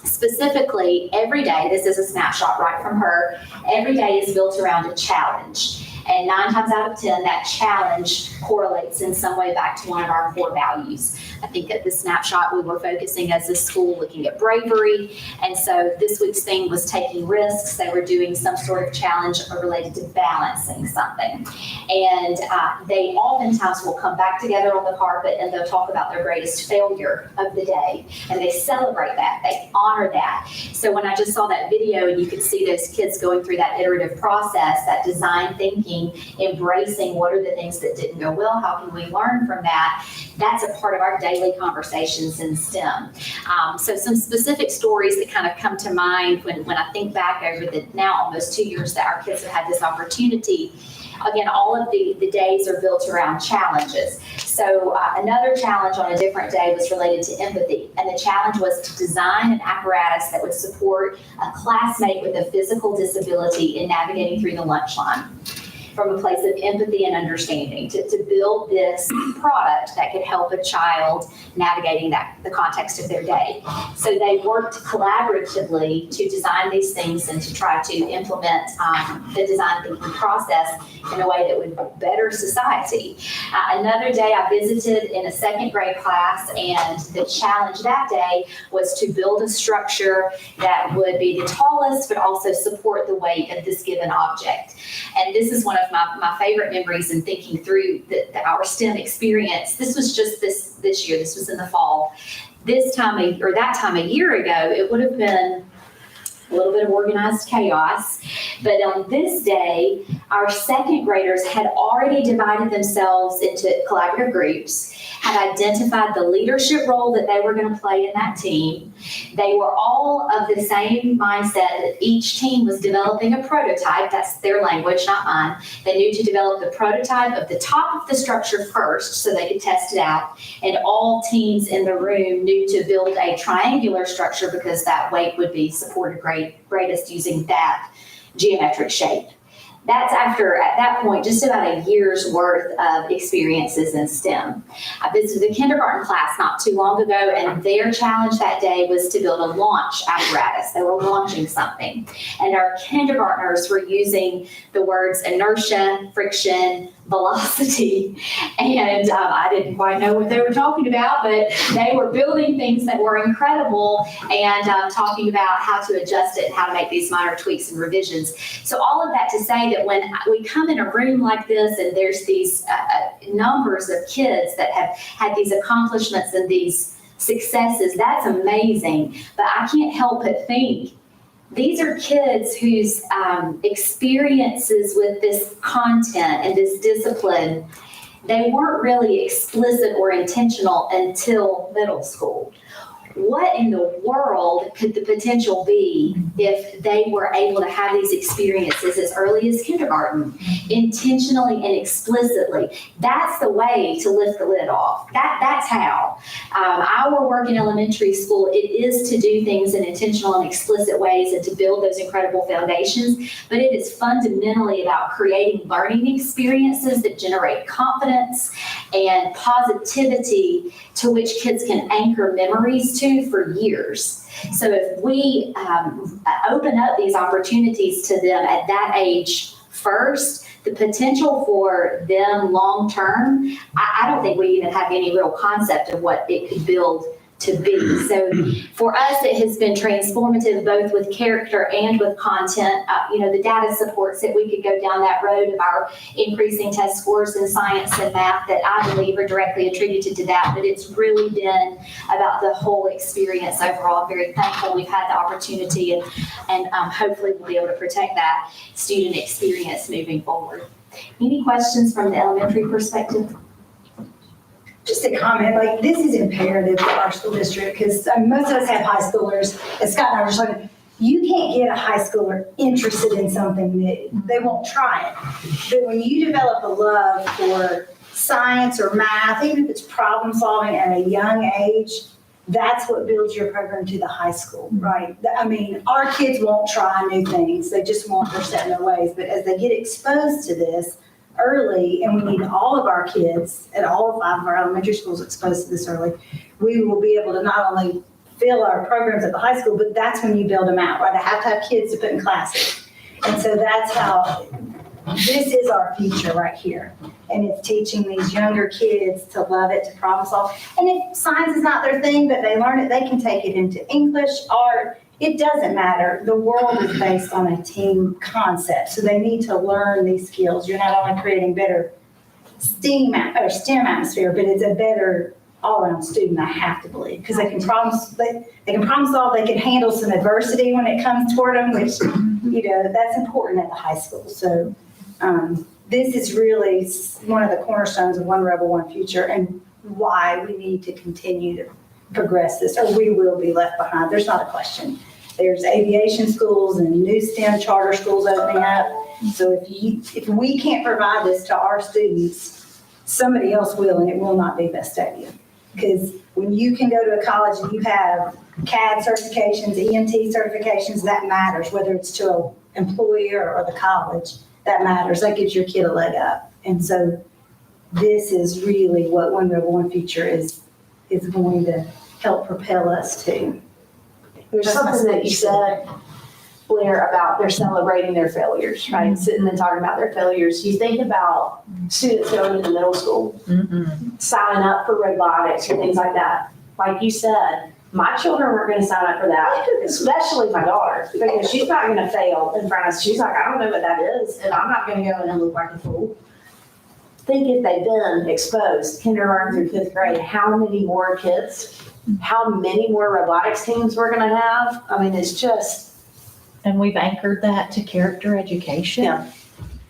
F: Specifically, every day, this is a snapshot right from her, every day is built around a challenge. And 9 times out of 10, that challenge correlates in some way back to one of our core values. I think at the snapshot, we were focusing as a school looking at bravery. And so this week's theme was taking risks. They were doing some sort of challenge related to balancing something. And they oftentimes will come back together on the carpet and they'll talk about their greatest failure of the day. And they celebrate that, they honor that. So when I just saw that video and you could see those kids going through that iterative process, that design thinking, embracing what are the things that didn't go well, how can we learn from that, that's a part of our daily conversations in STEM. So some specific stories that kind of come to mind when I think back over the now almost 2 years that our kids have had this opportunity. Again, all of the days are built around challenges. So another challenge on a different day was related to empathy. And the challenge was to design an apparatus that would support a classmate with a physical disability in navigating through the lunch line from a place of empathy and understanding, to build this product that could help a child navigating the context of their day. So they worked collaboratively to design these things and to try to implement the design thinking process in a way that would better society. Another day I visited in a 2nd grade class, and the challenge that day was to build a structure that would be the tallest but also support the weight of this given object. And this is one of my favorite memories in thinking through our STEM experience. This was just this year, this was in the fall. That time a year ago, it would have been a little bit of organized chaos. But on this day, our 2nd graders had already divided themselves into collaborative groups, had identified the leadership role that they were going to play in that team. They were all of the same mindset that each team was developing a prototype. That's their language, not mine. They knew to develop the prototype of the top of the structure first so they could test it out. And all teams in the room knew to build a triangular structure because that weight would be supported greatest using that geometric shape. That's after, at that point, just about a year's worth of experiences in STEM. I visited a kindergarten class not too long ago, and their challenge that day was to build a launch apparatus. They were launching something. And our kindergartners were using the words inertia, friction, velocity, and I didn't quite know what they were talking about, but they were building things that were incredible and talking about how to adjust it and how to make these minor tweaks and revisions. So all of that to say that when we come in a room like this and there's these numbers of kids that have had these accomplishments and these successes, that's amazing. But I can't help but think these are kids whose experiences with this content and this discipline, they weren't really explicit or intentional until middle school. What in the world could the potential be if they were able to have these experiences as early as kindergarten, intentionally and explicitly? That's the way to lift the lid off. That's how. Our work in elementary school, it is to do things in intentional and explicit ways and to build those incredible foundations, but it is fundamentally about creating learning experiences that generate confidence and positivity to which kids can anchor memories to for years. So if we open up these opportunities to them at that age first, the potential for them long term, I don't think we even have any real concept of what it could build to be. So for us, it has been transformative both with character and with content. The data supports that we could go down that road of our increasing test scores in science and math that I believe are directly attributed to that, but it's really been about the whole experience overall. I'm very thankful we've had the opportunity and hopefully we'll be able to protect that student experience moving forward. Any questions from the elementary perspective?
M: Just a comment, like, this is imperative for our school district, because most of us have high schoolers, and Scott and I were just like, you can't get a high schooler interested in something new. They won't try it. But when you develop a love for science or math, even if it's problem solving at a young age, that's what builds your program to the high school, right? I mean, our kids won't try new things. They just won't, they're set in their ways. But as they get exposed to this early, and we need all of our kids at all 5 of our elementary schools exposed to this early, we will be able to not only fill our programs at the high school, but that's when you build them out, right? I have to have kids to put in classes. And so that's how, this is our future right here. And it's teaching these younger kids to love it, to problem solve. And if science is not their thing, but they learn it, they can take it into English, art. It doesn't matter. The world is based on a team concept. So they need to learn these skills. You're not only creating better STEM atmosphere, but it's a better all-around student, I have to believe, because they can problem solve, they can handle some adversity when it comes toward them, which, that's important at the high school. So this is really one of the cornerstones of One Rebel, One Future, and why we need to continue to progress this, or we will be left behind. There's not a question. There's aviation schools and new STEM charter schools opening up. So if we can't provide this to our students, somebody else will, and it will not be Vestavia. Because when you can go to a college and you have CAD certifications, EMT certifications, that matters, whether it's to an employer or the college, that matters. That gives your kid a leg up. And so this is really what One Rebel, One Future is going to help propel us to.
U: There's something that you said, Blair, about they're celebrating their failures, right? Sitting and talking about their failures. You think about students going into middle school, signing up for robotics or things like that. Like you said, my children weren't going to sign up for that, especially my daughter, because she's not going to fail in front of us. She's like, I don't know what that is, and I'm not going to go in and look like a fool. Think if they've been exposed kindergarten through 5th grade, how many more kids, how many more robotics teams we're going to have? I mean, it's just.
T: And we've anchored that to character education.
U: Yeah.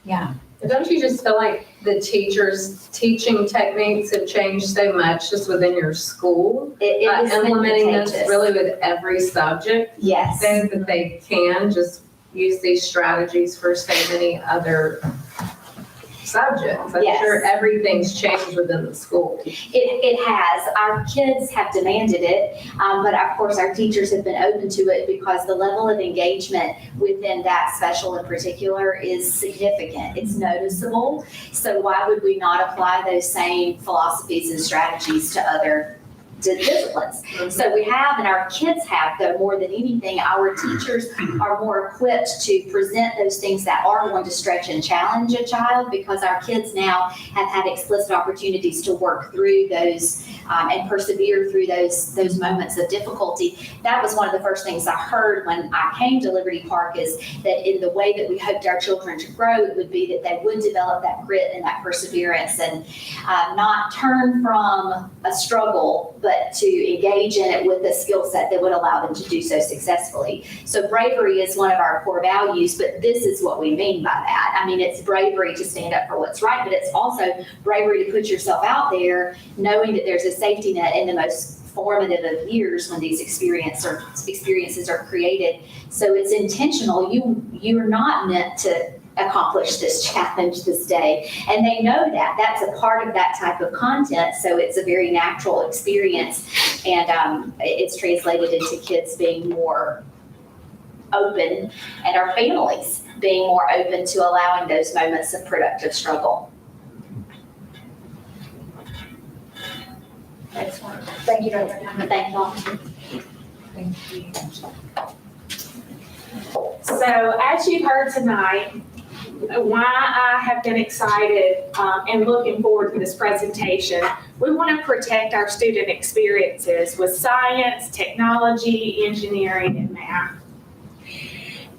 T: Yeah.
V: Don't you just feel like the teachers' teaching techniques have changed so much just within your school?
G: It is
V: implementing this
G: contagious.
V: really with every subject.
G: Yes.
V: So that they can just use these strategies for so many other subjects. I'm
G: Yes.
V: sure everything's changed within the school.
F: It has. Our kids have demanded it, but of course our teachers have been open to it because the level of engagement within that special in particular is significant. It's noticeable. So why would we not apply those same philosophies and strategies to other disciplines? So we have, and our kids have, though, more than anything, our teachers are more equipped to present those things that are going to stretch and challenge a child, because our kids now have had explicit opportunities to work through those and persevere through those moments of difficulty. That was one of the first things I heard when I came to Liberty Park, is that in the way that we hoped our children to grow, it would be that they would develop that grit and that perseverance, and not turn from a struggle, but to engage in it with a skill set that would allow them to do so successfully. So bravery is one of our core values, but this is what we mean by that. I mean, it's bravery to stand up for what's right, but it's also bravery to put yourself out there, knowing that there's a safety net in the most formative of years when these experiences are created. So it's intentional. You're not meant to accomplish this challenge this day. And they know that. That's a part of that type of content. So it's a very natural experience. And it's translated into kids being more open, and our families being more open to allowing those moments of productive struggle.
M: Excellent. Thank you, Dr.
F: Thank you all.
V: Thank you.
P: So as you've heard tonight, why I have been excited and looking forward to this presentation, we want to protect our student experiences with science, technology, engineering, and math.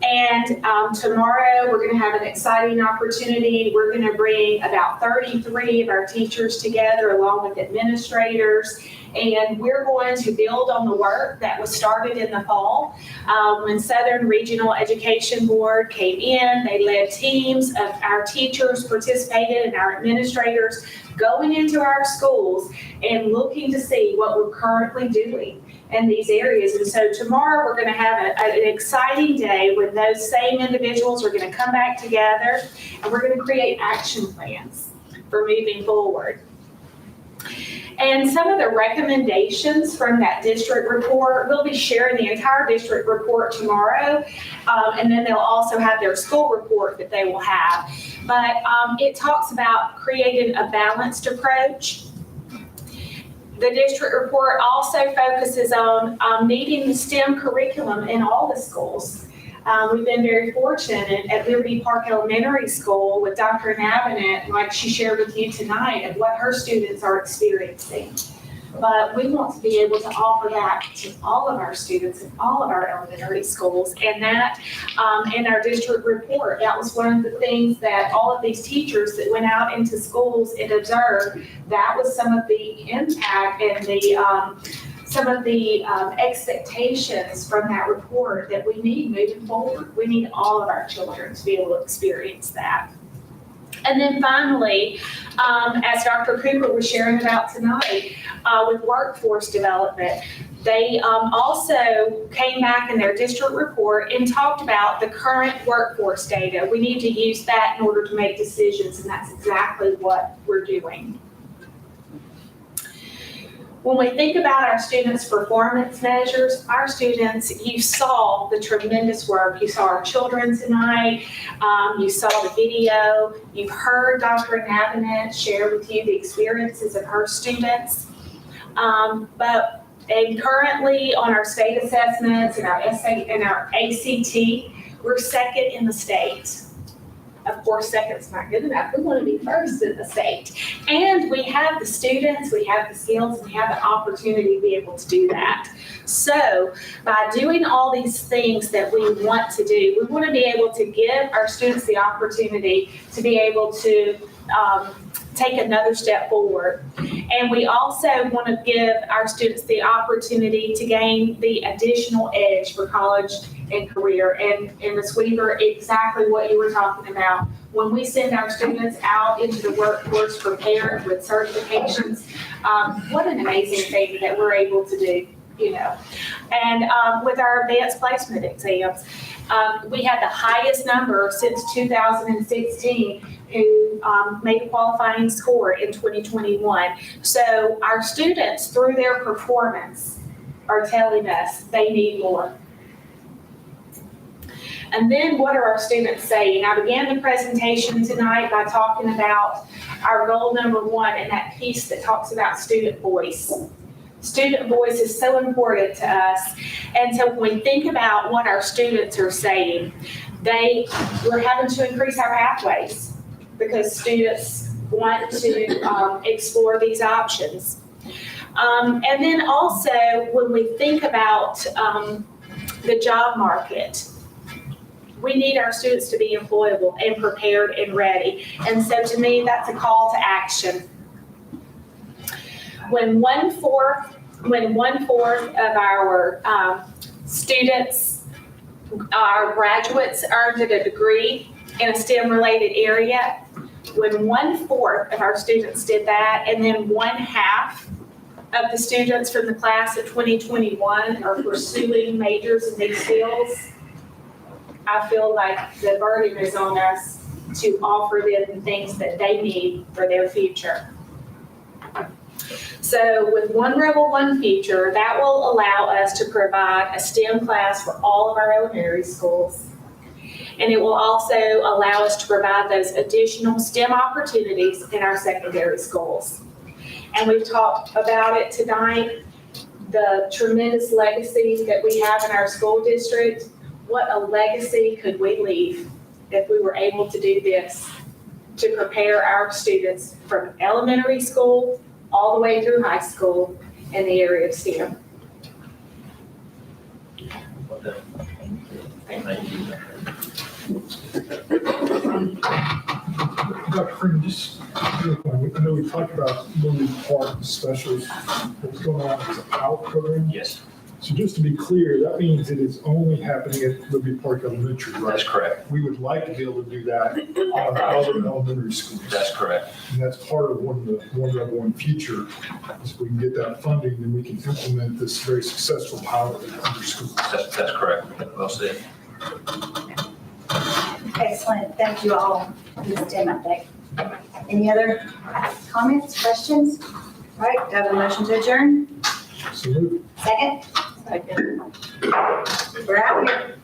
P: And tomorrow, we're going to have an exciting opportunity. We're going to bring about 33 of our teachers together along with administrators. And we're going to build on the work that was started in the fall. When Southern Regional Education Board came in, they led teams of our teachers participated and our administrators going into our schools and looking to see what we're currently doing in these areas. And so tomorrow we're going to have an exciting day when those same individuals are going to come back together and we're going to create action plans for moving forward. And some of the recommendations from that district report, we'll be sharing the entire district report tomorrow, and then they'll also have their school report that they will have. But it talks about creating a balanced approach. The district report also focuses on meeting the STEM curriculum in all the schools. We've been very fortunate at Liberty Park Elementary School with Dr. Navinet, like she shared with you tonight, of what her students are experiencing. But we want to be able to offer that to all of our students in all of our elementary schools. And that, in our district report, that was one of the things that all of these teachers that went out into schools and observed, that was some of the impact and the some of the expectations from that report that we need moving forward. We need all of our children to be able to experience that. And then finally, as Dr. Cooper was sharing about tonight, with workforce development, they also came back in their district report and talked about the current workforce data. We need to use that in order to make decisions, and that's exactly what we're doing. When we think about our students' performance measures, our students, you saw the tremendous work. You saw our children tonight. You saw the video. You've heard Dr. Navinet share with you the experiences of her students. And currently on our state assessments and our ACT, we're second in the state. Of course, second's not good enough. We want to be first in the state. And we have the students, we have the skills, and we have the opportunity to be able to do that. So by doing all these things that we want to do, we want to be able to give our students the opportunity to be able to take another step forward. And we also want to give our students the opportunity to gain the additional edge for college and career. And Ms. Weaver, exactly what you were talking about. When we send our students out into the workforce prepared with certifications, what an amazing thing that we're able to do, you know. And with our advanced placement exams, we had the highest number since 2016 who made a qualifying score in 2021. So our students, through their performance, are telling us they need more. And then what are our students saying? I began the presentation tonight by talking about our goal number 1 and that piece that talks about student voice. Student voice is so important to us. And so when we think about what our students are saying, we're having to increase our pathways because students want to explore these options. And then also when we think about the job market, we need our students to be employable and prepared and ready. And so to me, that's a call to action. When one fourth of our students, our graduates, earned a degree in a STEM-related area, when 1/4 of our students did that, and then 1/2 of the students from the class of 2021 are pursuing majors in these fields, I feel like the burden is on us to offer them the things that they need for their future. So with One Rebel, One Future, that will allow us to provide a STEM class for all of our elementary schools. And it will also allow us to provide those additional STEM opportunities in our secondary schools. And we've talked about it tonight, the tremendous legacy that we have in our school district. What a legacy could we leave if we were able to do this to prepare our students from elementary school all the way through high school in the area of STEM.
S: Thank you.
N: Dr. Freeman, just real quick, I know we talked about Lily Park specials, what's going on with the PAL program.
S: Yes,
N: So just to be clear, that means it is only happening at Liberty Park Elementary, right?
S: that's correct.
N: We would like to be able to do that on other elementary schools.
S: That's correct.
N: And that's part of one of one future, is we can get that funding, then we can implement this very successful pilot at other schools.
S: That's correct. Well said.
A: Excellent, thank you all for the STEM update. Any other comments, questions? All right, do I have a motion to adjourn?
N: So moved.
A: Second? Second. We're out here.